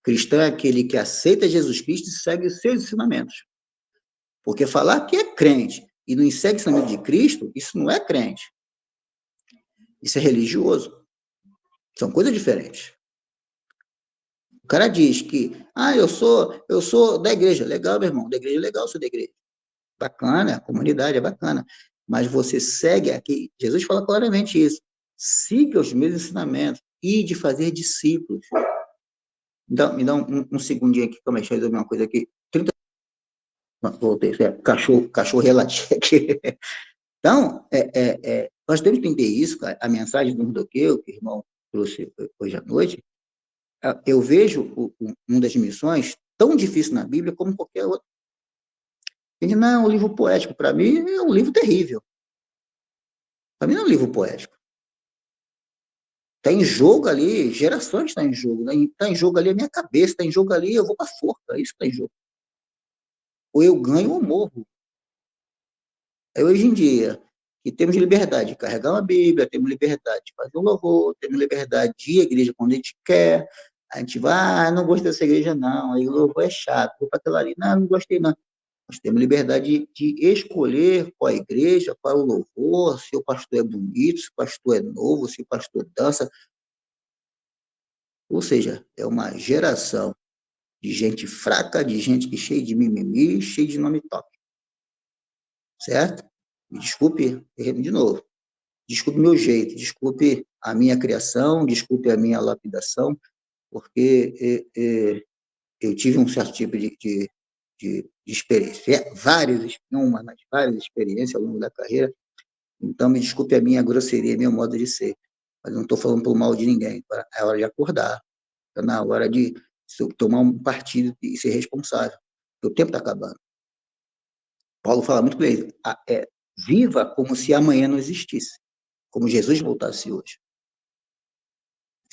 Cristão é aquele que aceita Jesus Cristo e segue os seus ensinamentos. Porque falar que é crente e não segue o ensinamento de Cristo, isso não é crente. Isso é religioso. São coisas diferentes. O cara diz que, eu sou da igreja. Legal, meu irmão, da igreja é legal, sou da igreja. Bacana, a comunidade é bacana. Mas você segue aqui, Jesus fala claramente isso. Siga os meus ensinamentos e de fazer discípulos. Me dá um segundinho aqui, calma aí, deixa eu resolver uma coisa aqui. 30... Voltei, cachorro relativo aqui. Então, nós temos que entender isso, cara. A mensagem do Mardoqueu, que o irmão trouxe hoje à noite, eu vejo uma das missões tão difícil na Bíblia como qualquer outra. Ele não é um livro poético, para mim é um livro terrível. Para mim não é um livro poético. Está em jogo ali, gerações estão em jogo. Está em jogo ali a minha cabeça, está em jogo ali, eu vou para a forca, é isso que está em jogo. Ou eu ganho ou morro. Aí, hoje em dia, que temos liberdade de carregar uma Bíblia, temos liberdade de fazer um louvor, temos liberdade de ir à igreja quando a gente quer, a gente vai, não gostei dessa igreja não, aí o louvor é chato, vou para aquela ali, não gostei não. Nós temos liberdade de escolher qual a igreja, qual é o louvor, se o pastor é bonito, se o pastor é novo, se o pastor dança. Ou seja, é uma geração de gente fraca, de gente que cheia de mimimi, cheia de nome top. Certo? Me desculpe, de novo. Desculpe meu jeito, desculpe a minha criação, desculpe a minha lapidação, porque eu tive um certo tipo de experiência, várias experiências ao longo da carreira, então me desculpe a minha grosseria, meu modo de ser, mas não estou falando por mal de ninguém, é hora de acordar, está na hora de tomar um partido e ser responsável, porque o tempo está acabando. Paulo fala muito bem, viva como se amanhã não existisse, como Jesus voltasse hoje.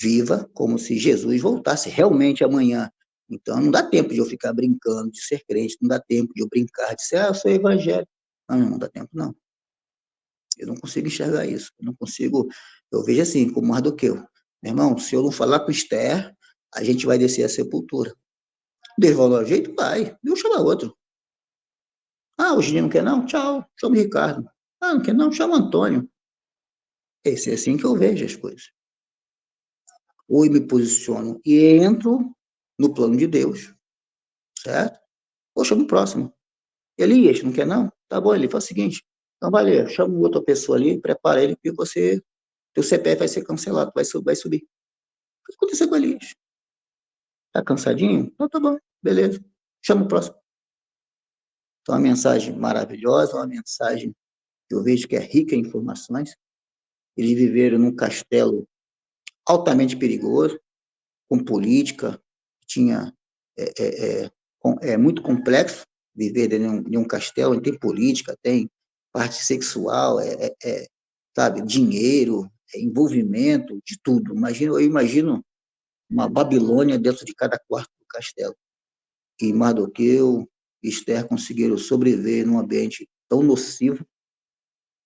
Viva como se Jesus voltasse realmente amanhã. Então, não dá tempo de eu ficar brincando de ser crente, não dá tempo de eu brincar de ser, eu sou evangélico. Não dá tempo, não. Eu não consigo enxergar isso. Eu não consigo. Eu vejo assim, como Mardoqueu. Meu irmão, se eu não falar com Esther, a gente vai descer a sepultura. Deus vai dar um jeito? Vai. Deus chama outro. O Gini não quer não? Tchau. Chama o Ricardo. Não quer não? Chama o Antônio. Esse é assim que eu vejo as coisas. Ou eu me posiciono e entro no plano de Deus, certo? Ou chamo o próximo. Elias, não quer não? Tá bom, ele faz o seguinte, então valeu, chama outra pessoa ali, prepara ele, que teu CPF vai ser cancelado, vai subir. O que aconteceu com Elias? Tá cansadinho? Então tá bom, beleza. Chama o próximo. Então, uma mensagem maravilhosa, uma mensagem que eu vejo que é rica em informações. Eles viveram num castelo altamente perigoso, com política, tinha é muito complexo viver dentro de um castelo, tem política, tem parte sexual, sabe, dinheiro, envolvimento, de tudo. Eu imagino uma Babilônia dentro de cada quarto do castelo. E Mardoqueu e Esther conseguiram sobreviver num ambiente tão nocivo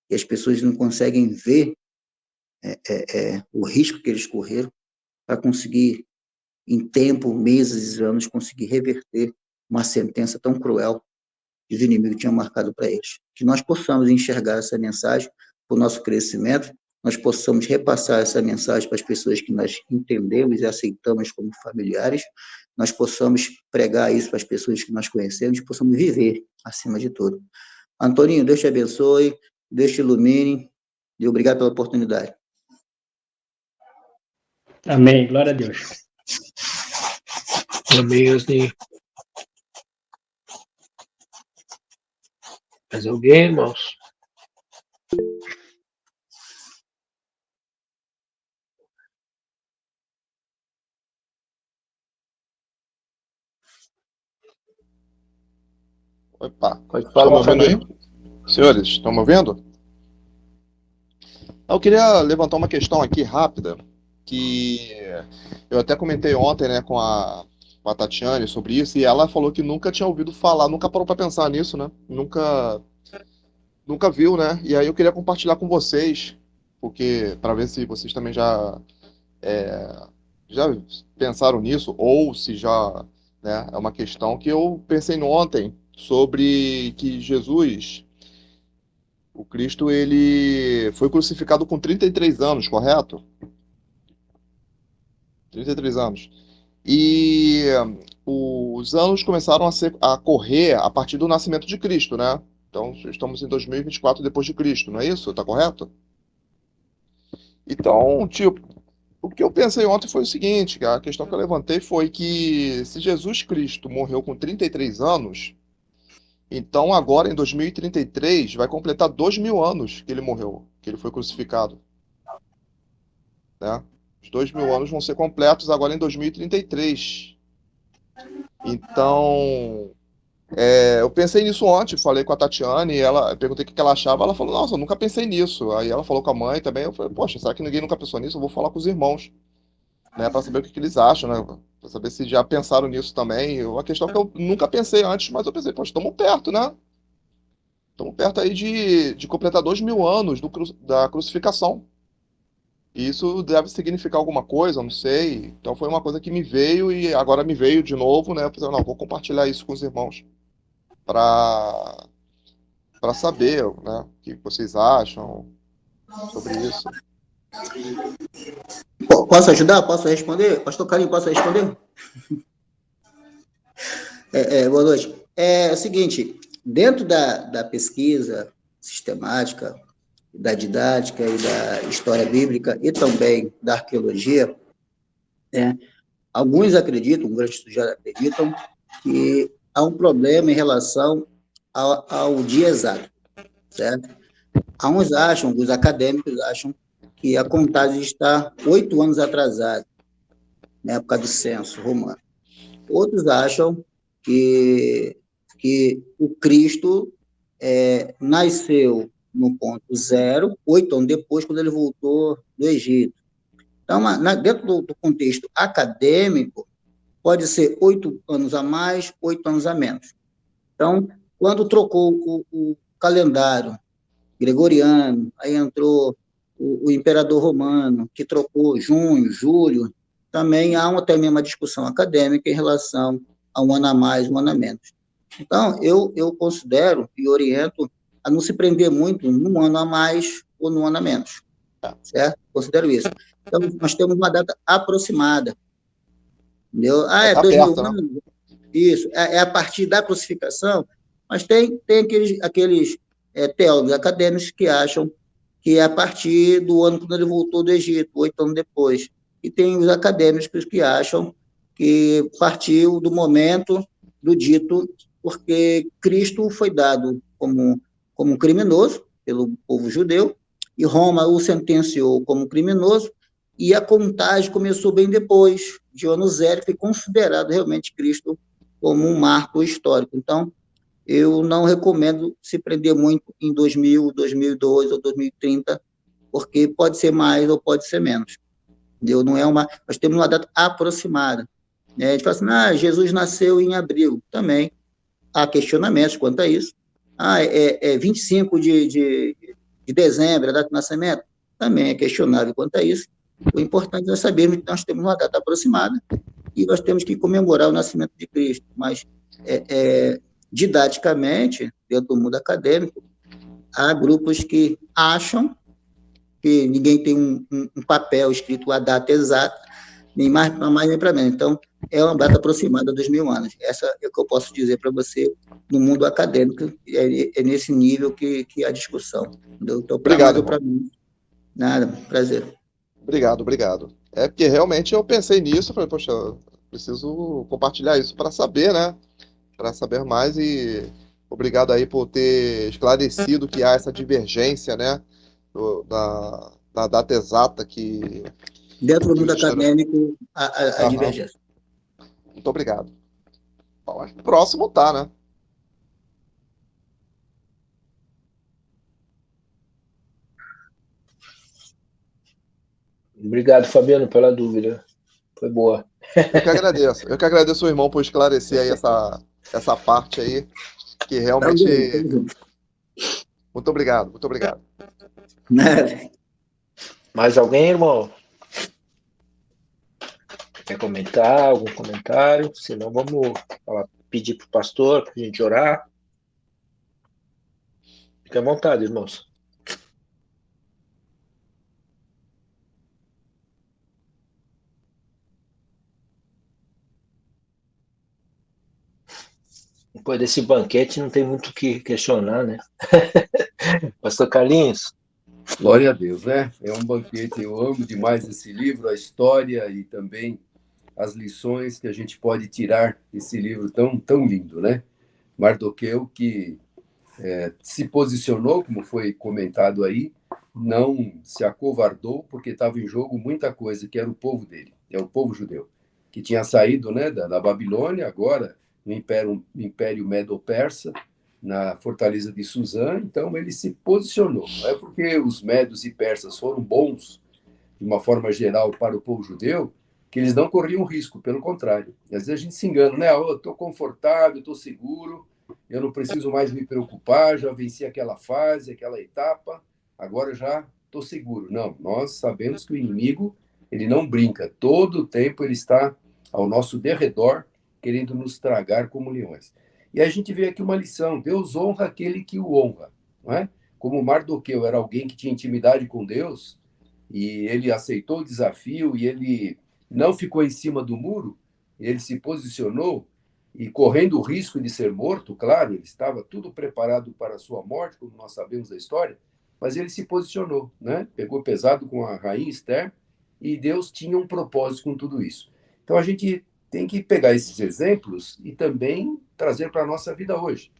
que as pessoas não conseguem ver o risco que eles correram para conseguir, em tempo, meses, anos, conseguir reverter uma sentença tão cruel que os inimigos tinham marcado para eles. Que nós possamos enxergar essa mensagem para o nosso crescimento, nós possamos repassar essa mensagem para as pessoas que nós entendemos e aceitamos como familiares, nós possamos pregar isso para as pessoas que nós conhecemos e possamos viver acima de tudo. Antoninho, Deus te abençoe, Deus te ilumine e obrigado pela oportunidade. Amém. Glória a Deus. Amém, Osni. Mais alguém, irmãos? Opa, Pode estão me falar, ouvindo aí? Fabinho. Senhores, estão me ouvindo? Eu queria levantar uma questão aqui rápida, que eu até comentei ontem, né, com a Tatiane sobre isso, e ela falou que nunca tinha ouvido falar, nunca parou para pensar nisso, né? Nunca viu, né? E aí eu queria compartilhar com vocês, porque para ver se vocês também já pensaram nisso, ou se já, né, é uma questão que eu pensei ontem sobre que Jesus, o Cristo, ele foi crucificado com 33 anos, correto? 33 anos. E os anos começaram a correr a partir do nascimento de Cristo, né? Então, estamos em 2024 depois de Cristo, não é isso? Tá correto? Então, tipo, o que eu pensei ontem foi o seguinte, a questão que eu levantei foi que se Jesus Cristo morreu com 33 anos, então agora em 2033 vai completar 2000 anos que ele morreu, que ele foi crucificado, né? Os 2000 anos vão ser completos agora em 2033. Então, eu pensei nisso ontem, falei com a Tatiane, eu perguntei o que ela achava, ela falou, nossa, eu nunca pensei nisso. Aí ela falou com a mãe também, eu falei, poxa, será que ninguém nunca pensou nisso? Eu vou falar com os irmãos, né, para saber o que eles acham, né, para saber se já pensaram nisso também. Uma questão que eu nunca pensei antes, mas eu pensei, poxa, estamos perto, né? Estamos perto aí de completar 2000 anos da crucificação. E isso deve significar alguma coisa, eu não sei. Então foi uma coisa que me veio e agora me veio de novo, né? Eu pensei, não, vou compartilhar isso com os irmãos para saber, né, o que vocês acham sobre isso. Posso ajudar? Posso responder? Pastor Carinho, posso responder? Boa noite. É o seguinte, dentro da pesquisa sistemática, da didática e da história bíblica e também da arqueologia, alguns acreditam, grandes estudiosos acreditam, que há um problema em relação ao dia exato, certo? Os acadêmicos acham que a contagem está 8 anos atrasada, na época do censo romano. Outros acham que o Cristo nasceu no ponto zero, 8 anos depois, quando ele voltou do Egito. Então, dentro do contexto acadêmico, pode ser 8 anos a mais, 8 anos a menos. Então, quando trocou o calendário gregoriano, aí entrou o imperador romano, que trocou junho, julho, também há também uma discussão acadêmica em relação a um ano a mais, um ano a menos. Então, eu considero e oriento a não se prender muito num ano a mais ou num ano a menos, certo? Considero isso. Então, nós temos uma data aproximada, entendeu? É Tá 2000 perto, né? anos, isso, é a partir da crucificação, mas tem aqueles teólogos acadêmicos que acham que é a partir do ano quando ele voltou do Egito, 8 anos depois. E tem os acadêmicos que acham que partiu do momento do dito, porque Cristo foi dado como criminoso pelo povo judeu, e Roma o sentenciou como criminoso, e a contagem começou bem depois, de ano zero, foi considerado realmente Cristo como um marco histórico. Então, eu não recomendo se prender muito em 2000, 2002 ou 2030, porque pode ser mais ou pode ser menos. Entendeu? Não é nós temos uma data aproximada. Né? A gente fala assim, Jesus nasceu em abril. Também há questionamentos quanto a isso. É 25 de dezembro, a data de nascimento? Também é questionável quanto a isso. O importante é sabermos que nós temos uma data aproximada e nós temos que comemorar o nascimento de Cristo. Mas, didaticamente, dentro do mundo acadêmico, há grupos que acham que ninguém tem um papel escrito a data exata, nem mais para mais nem para menos. Então, é uma data aproximada dos 1000 anos. Essa é o que eu posso dizer para você no mundo acadêmico, é nesse nível que a discussão. Entendeu? Então, para mais Obrigado, ou para irmão. menos, nada, prazer. Obrigado, obrigado. É porque realmente eu pensei nisso, falei, poxa, preciso compartilhar isso para saber, né? Para saber mais e obrigado aí por ter esclarecido que há essa divergência, né? Da data exata Dentro do que mundo os historiadores. acadêmico, a Aham. divergência. Muito obrigado. Bom, acho que o próximo tá, né? Obrigado, Fabiano, pela dúvida. Foi boa. Eu que agradeço. Eu que agradeço o irmão por esclarecer aí essa parte aí, que realmente. Também, tamo junto. Muito obrigado, muito obrigado. Nada. Mais alguém, irmão? Quer comentar? Algum comentário? Senão vamos pedir para o pastor para a gente orar. Fique à vontade, irmãos. Depois desse banquete não tem muito o que questionar, né? Pastor Carlinhos? Glória a Deus, né? É um banquete. Eu amo demais esse livro, a história e também as lições que a gente pode tirar desse livro tão lindo, né? Mardoqueu, que se posicionou, como foi comentado aí, não se acovardou, porque estava em jogo muita coisa, que era o povo dele, é o povo judeu, que tinha saído, né, da Babilônia, agora no Império Medo-Persa, na fortaleza de Suzã. Então ele se posicionou. Não é porque os medos e persas foram bons, de uma forma geral, para o povo judeu, que eles não corriam risco, pelo contrário. E às vezes a gente se engana, né? Eu estou confortável, estou seguro, eu não preciso mais me preocupar, já venci aquela fase, aquela etapa, agora já estou seguro. Não, nós sabemos que o inimigo, ele não brinca, todo o tempo ele está ao nosso derredor, querendo nos tragar como leões. E a gente vê aqui uma lição: Deus honra aquele que o honra, não é? Como Mardoqueu era alguém que tinha intimidade com Deus, e ele aceitou o desafio e ele não ficou em cima do muro, ele se posicionou e, correndo o risco de ser morto, claro, ele estava tudo preparado para a sua morte, como nós sabemos da história, mas ele se posicionou, né? Pegou pesado com a rainha Esther, e Deus tinha um propósito com tudo isso. Então a gente tem que pegar esses exemplos e também trazer para a nossa vida hoje.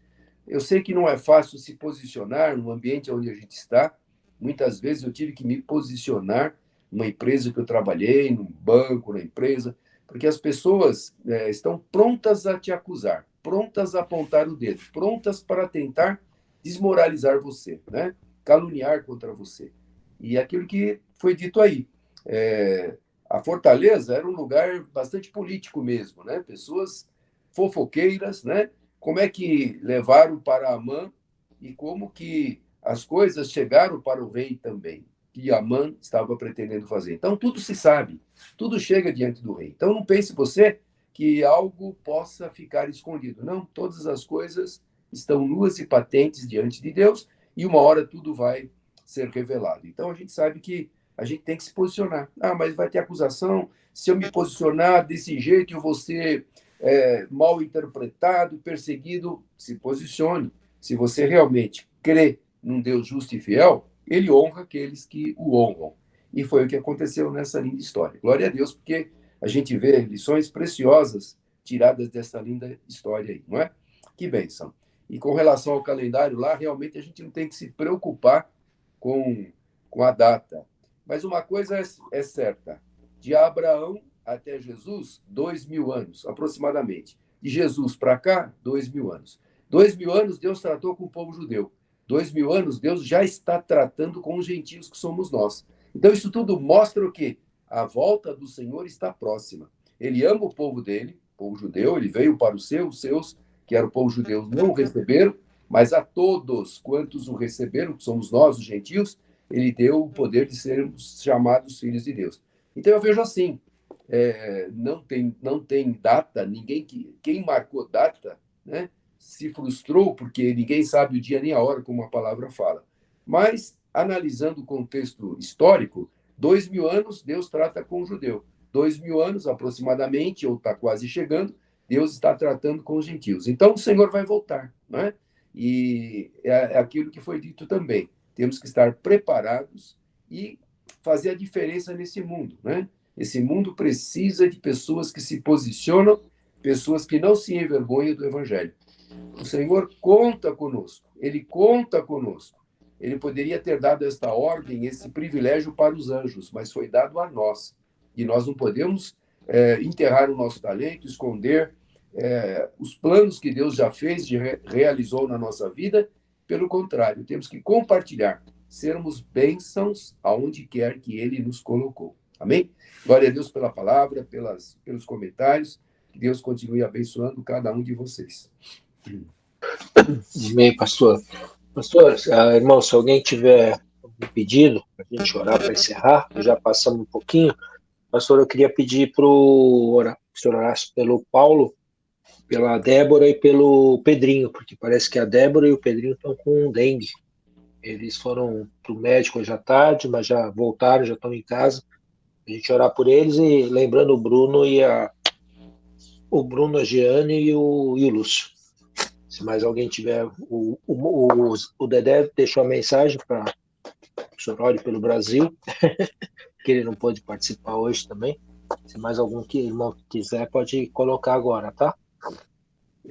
Eu sei que não é fácil se posicionar no ambiente onde a gente está. Muitas vezes eu tive que me posicionar numa empresa que eu trabalhei, num banco, na empresa, porque as pessoas estão prontas a te acusar, prontas a apontar o dedo, prontas para tentar desmoralizar você, né? Caluniar contra você. E aquilo que foi dito aí, a Fortaleza era um lugar bastante político mesmo, né? Pessoas fofoqueiras, né? Como é que levaram para Amã e como que as coisas chegaram para o rei também, que Amã estava pretendendo fazer. Então, tudo se sabe, tudo chega diante do rei. Então, não pense você que algo possa ficar escondido. Não, todas as coisas estão nuas e patentes diante de Deus e uma hora tudo vai ser revelado. Então, a gente sabe que a gente tem que se posicionar. Ah, mas vai ter acusação. Se eu me posicionar desse jeito, eu vou ser mal interpretado, perseguido. Se posicione. Se você realmente crê num Deus justo e fiel, ele honra aqueles que o honram. E foi o que aconteceu nessa linda história. Glória a Deus, porque a gente vê lições preciosas tiradas dessa linda história aí, não é? Que bênção. E com relação ao calendário lá, realmente a gente não tem que se preocupar com a data. Mas uma coisa certa: de Abraão até Jesus, 2000 anos, aproximadamente. De Jesus para cá, 2.000 anos. 2.000 anos Deus tratou com o povo judeu. 2.000 anos Deus já está tratando com os gentios que somos nós. Então isso tudo mostra o quê? A volta do Senhor está próxima. Ele ama o povo dele, o povo judeu, ele veio para os seus, que era o povo judeu, não o receberam, mas a todos quantos o receberam, que somos nós, os gentios, ele deu o poder de sermos chamados filhos de Deus. Então eu vejo assim, não tem data, quem marcou data, né, se frustrou, porque ninguém sabe o dia nem a hora, como a palavra fala. Mas, analisando o contexto histórico, 2.000 anos Deus trata com o judeu. 2.000 anos, aproximadamente, ou está quase chegando, Deus está tratando com os gentios. Então, o Senhor vai voltar, né? E é aquilo que foi dito também. Temos que estar preparados e fazer a diferença nesse mundo, né? Esse mundo precisa de pessoas que se posicionam, pessoas que não se envergonham do Evangelho. O Senhor conta conosco, Ele conta conosco. Ele poderia ter dado esta ordem, esse privilégio para os anjos, mas foi dado a nós. E nós não podemos enterrar o nosso talento, esconder os planos que Deus já fez, realizou na nossa vida. Pelo contrário, temos que compartilhar, sermos bênçãos aonde quer que Ele nos colocou. Amém? Glória a Deus pela palavra, pelos comentários. Que Deus continue abençoando cada um de vocês. Amém, pastor. Pastor, irmão, se alguém tiver algum pedido para a gente orar para encerrar, já passamos um pouquinho. Pastor, eu queria pedir para o senhor orasse pelo Paulo, pela Débora e pelo Pedrinho, porque parece que a Débora e o Pedrinho estão com dengue. Eles foram para o médico hoje à tarde, mas já voltaram, já estão em casa. A gente orar por eles e lembrando o Bruno a Giane e o Lúcio. Se mais alguém tiver, o Dedé deixou a mensagem para o senhor ore pelo Brasil, que ele não pôde participar hoje também. Se mais algum irmão quiser, pode colocar agora, tá?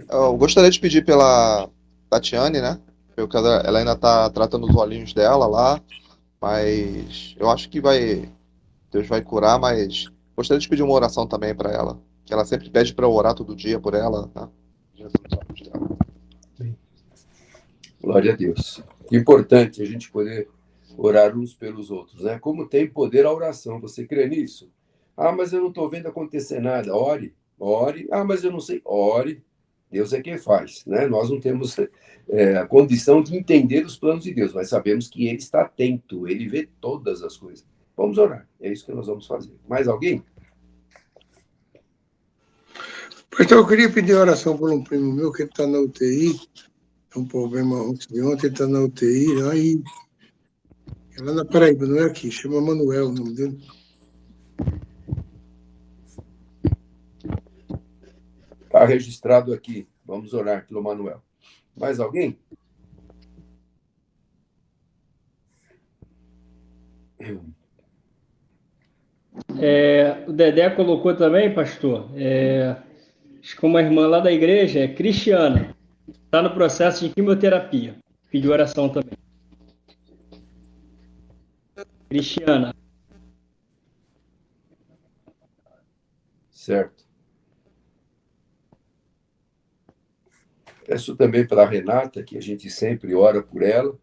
Eu gostaria de pedir pela Tatiane, né? Porque ela ainda está tratando os olhinhos dela lá, mas eu acho que Deus vai curar, mas gostaria de pedir uma oração também para ela, que ela sempre pede para eu orar todo dia por ela, tá? Jesus, nos olhos dela. Glória a Deus. Importante a gente poder orar uns pelos outros, né? Como tem poder a oração, você crê nisso? Ah, mas eu não estou vendo acontecer nada. Ore. Ah, mas eu não sei. Ore. Deus é quem faz, né? Nós não temos a condição de entender os planos de Deus, mas sabemos que Ele está atento, Ele vê todas as coisas. Vamos orar, é isso que nós vamos fazer. Mais alguém? Pastor, eu queria pedir oração por um primo meu que está na UTI, é um problema antes de ontem, ele está na UTI, aí, é lá na Paraíba, não é aqui, chama Manuel o nome dele. Está registrado aqui, vamos orar pelo Manuel. Mais alguém? O Dedé colocou também, pastor, acho que uma irmã lá da igreja, é Cristiana, está no processo de quimioterapia. Pediu oração também. Cristiana. Certo. Peço também para a Renata, que a gente sempre ora por ela.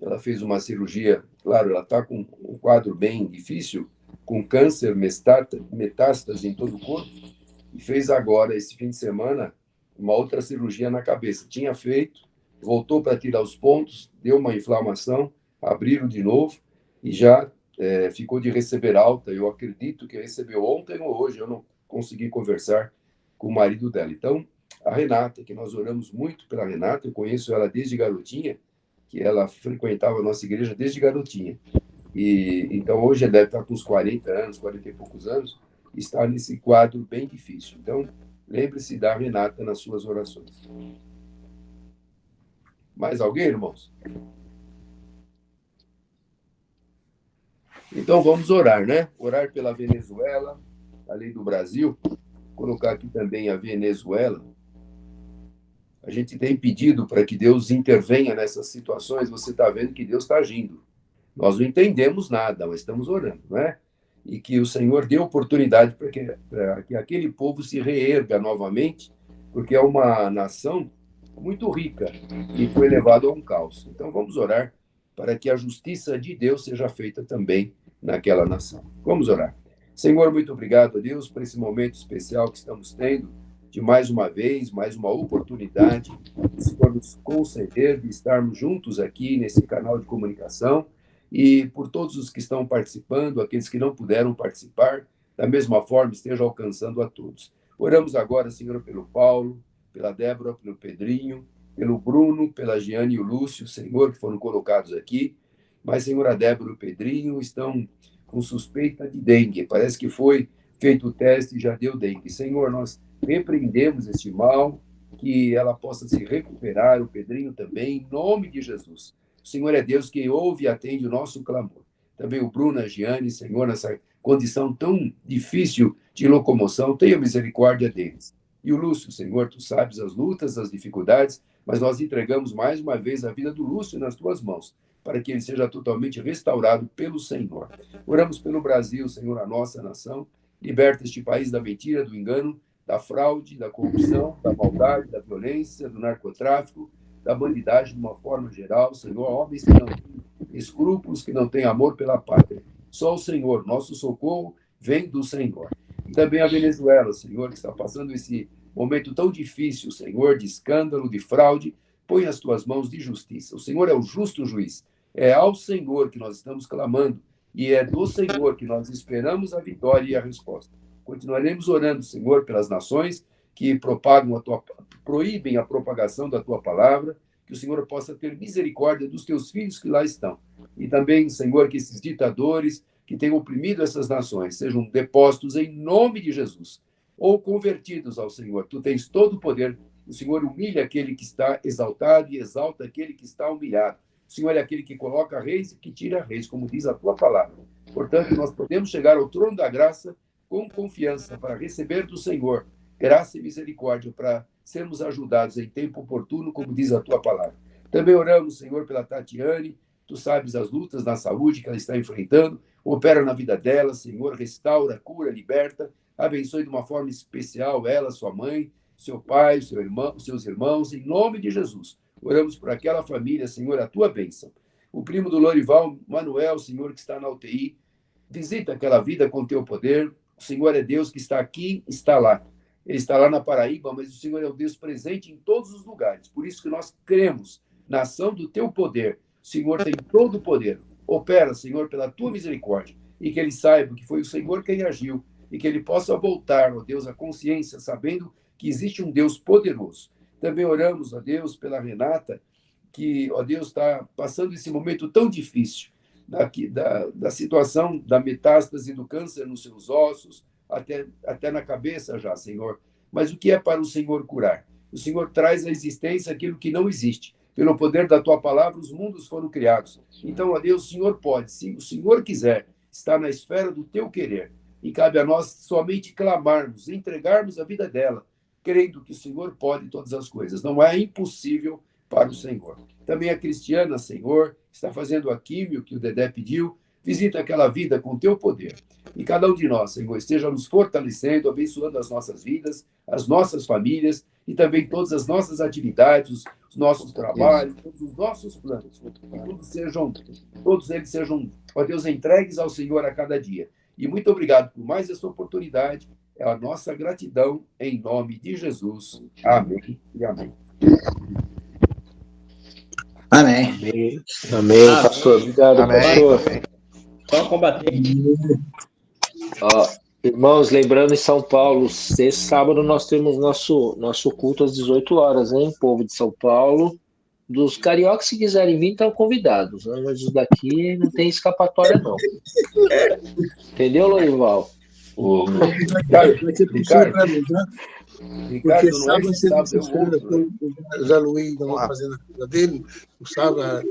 Ela fez uma cirurgia, claro, ela está com um quadro bem difícil, com câncer, metástase em todo o corpo, e fez agora, esse fim de semana, uma outra cirurgia na cabeça. Tinha feito, voltou para tirar os pontos, deu uma inflamação, abriram de novo, e já ficou de receber alta. Eu acredito que recebeu ontem ou hoje, eu não consegui conversar com o marido dela. Então, a Renata, que nós oramos muito pela Renata, eu conheço ela desde garotinha, que ela frequentava a nossa igreja desde garotinha. E então hoje ela deve estar com uns 40 anos, 40 e poucos anos, e está nesse quadro bem difícil. Então, lembre-se da Renata nas suas orações. Mais alguém, irmãos? Então vamos orar, né? Orar pela Venezuela, além do Brasil, colocar aqui também a Venezuela. A gente tem pedido para que Deus intervenha nessas situações. Você está vendo que Deus está agindo. Nós não entendemos nada, mas estamos orando, não é? E que o Senhor dê oportunidade para que aquele povo se reerga novamente, porque é uma nação muito rica e foi levado a um caos. Então vamos orar para que a justiça de Deus seja feita também naquela nação. Vamos orar. Senhor, muito obrigado a Deus por esse momento especial que estamos tendo, de mais uma vez, mais uma oportunidade, o Senhor nos conceder de estarmos juntos aqui nesse canal de comunicação, e por todos os que estão participando, aqueles que não puderam participar, da mesma forma esteja alcançando a todos. Oramos agora, Senhor, pelo Paulo, pela Débora, pelo Pedrinho, pelo Bruno, pela Giane e o Lúcio, Senhor, que foram colocados aqui, mas, Senhor, a Débora e o Pedrinho estão com suspeita de dengue, parece que foi feito o teste e já deu dengue. Senhor, nós repreendemos este mal, que ela possa se recuperar, o Pedrinho também, em nome de Jesus. O Senhor é Deus que ouve e atende o nosso clamor. Também o Bruno, a Giane, Senhor, nessa condição tão difícil de locomoção, tenha misericórdia deles. E o Lúcio, Senhor, tu sabes as lutas, as dificuldades, mas nós entregamos mais uma vez a vida do Lúcio nas tuas mãos, para que ele seja totalmente restaurado pelo Senhor. Oramos pelo Brasil, Senhor, a nossa nação. Liberta este país da mentira, do engano, da fraude, da corrupção, da maldade, da violência, do narcotráfico, da bandidagem de uma forma geral. Senhor, homens que não têm escrúpulos, que não têm amor pela pátria. Só o Senhor, nosso socorro, vem do Senhor. E também a Venezuela, Senhor, que está passando esse momento tão difícil, Senhor, de escândalo, de fraude, põe as tuas mãos de justiça. O Senhor é o justo juiz. É ao Senhor que nós estamos clamando e é do Senhor que nós esperamos a vitória e a resposta. Continuaremos orando, Senhor, pelas nações que proíbem a propagação da tua palavra, que o Senhor possa ter misericórdia dos teus filhos que lá estão. E também, Senhor, que esses ditadores que têm oprimido essas nações sejam depostos em nome de Jesus, ou convertidos ao Senhor. Tu tens todo o poder. O Senhor humilha aquele que está exaltado e exalta aquele que está humilhado. O Senhor é aquele que coloca reis e que tira reis, como diz a tua palavra. Portanto, nós podemos chegar ao trono da graça com confiança para receber do Senhor graça e misericórdia, para sermos ajudados em tempo oportuno, como diz a tua palavra. Também oramos, Senhor, pela Tatiane. Tu sabes as lutas na saúde que ela está enfrentando. Opera na vida dela, Senhor, restaura, cura, liberta. Abençoe de uma forma especial ela, sua mãe, seu pai, seu irmão, seus irmãos, em nome de Jesus. Oramos por aquela família, Senhor, a tua bênção. O primo do Lorival, Manuel, Senhor, que está na UTI, visita aquela vida com teu poder. O Senhor é Deus que está aqui, está lá. Ele está lá na Paraíba, mas o Senhor é o Deus presente em todos os lugares. Por isso que nós cremos na ação do teu poder. O Senhor tem todo o poder. Opera, Senhor, pela tua misericórdia. E que ele saiba que foi o Senhor quem agiu. E que ele possa voltar, ó Deus, à consciência, sabendo que existe um Deus poderoso. Também oramos, ó Deus, pela Renata, que, ó Deus, está passando esse momento tão difícil da situação da metástase do câncer nos seus ossos, até na cabeça já, Senhor. Mas o que é para o Senhor curar? O Senhor traz à existência aquilo que não existe. Pelo poder da tua palavra, os mundos foram criados. Então, ó Deus, o Senhor pode, se o Senhor quiser, estar na esfera do teu querer. E cabe a nós somente clamarmos, entregarmos a vida dela, crendo que o Senhor pode todas as coisas. Não é impossível para o Senhor. Também a Cristiana, Senhor, está fazendo a químio que o Dedé pediu. Visita aquela vida com teu poder. E cada um de nós, Senhor, esteja nos fortalecendo, abençoando as nossas vidas, as nossas famílias e também todas as nossas atividades, os nossos trabalhos, todos os nossos planos. Que todos eles sejam, ó Deus, entregues ao Senhor a cada dia. E muito obrigado por mais essa oportunidade. É a nossa gratidão em nome de Jesus. Amém e amém. Amém. Amém, amém, pastor. Obrigado, Amém. pastor. Só combatente. Ó, irmãos, lembrando em São Paulo, esse sábado nós temos nosso culto às 18 horas, hein? Povo de São Paulo. Dos cariocas, se quiserem vir, estão convidados, né? Mas os daqui não tem escapatória, não. Entendeu, Lorival? Porque Ricardo, não é sábado, esse sábado, é o sexta-feira, outro, né? o Zé Luiz não vai fazendo a coisa dele, o sábado,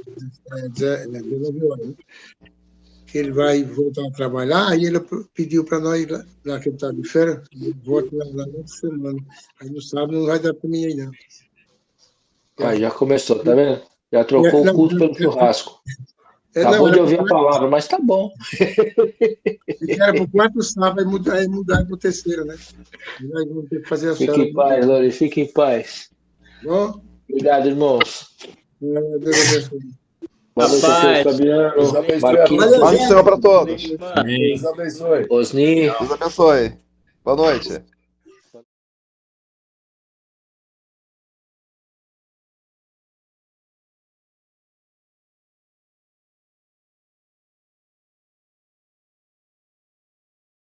19 horas, né? Que ele vai voltar a trabalhar, aí ele pediu para nós, lá que ele está de férias, volta lá na outra semana. Aí no sábado não vai dar para mim aí, não. Já começou, tá vendo? Já trocou o culto pelo churrasco. Acabou não, de ouvir a palavra, mas tá bom. era para o quarto sábado, aí mudar para o terceiro, né? Aí vamos ter que fazer a Fique senhora. em paz, Lori, fique em paz. Bom, Obrigado, irmãos. Deus abençoe. Boa noite a todos, Rapaz. Fabiano, Deus abençoe a Marquinhos, Valeu, Paz do gente. Senhor para todos. Deus abençoe. Osni. Deus abençoe. Boa noite.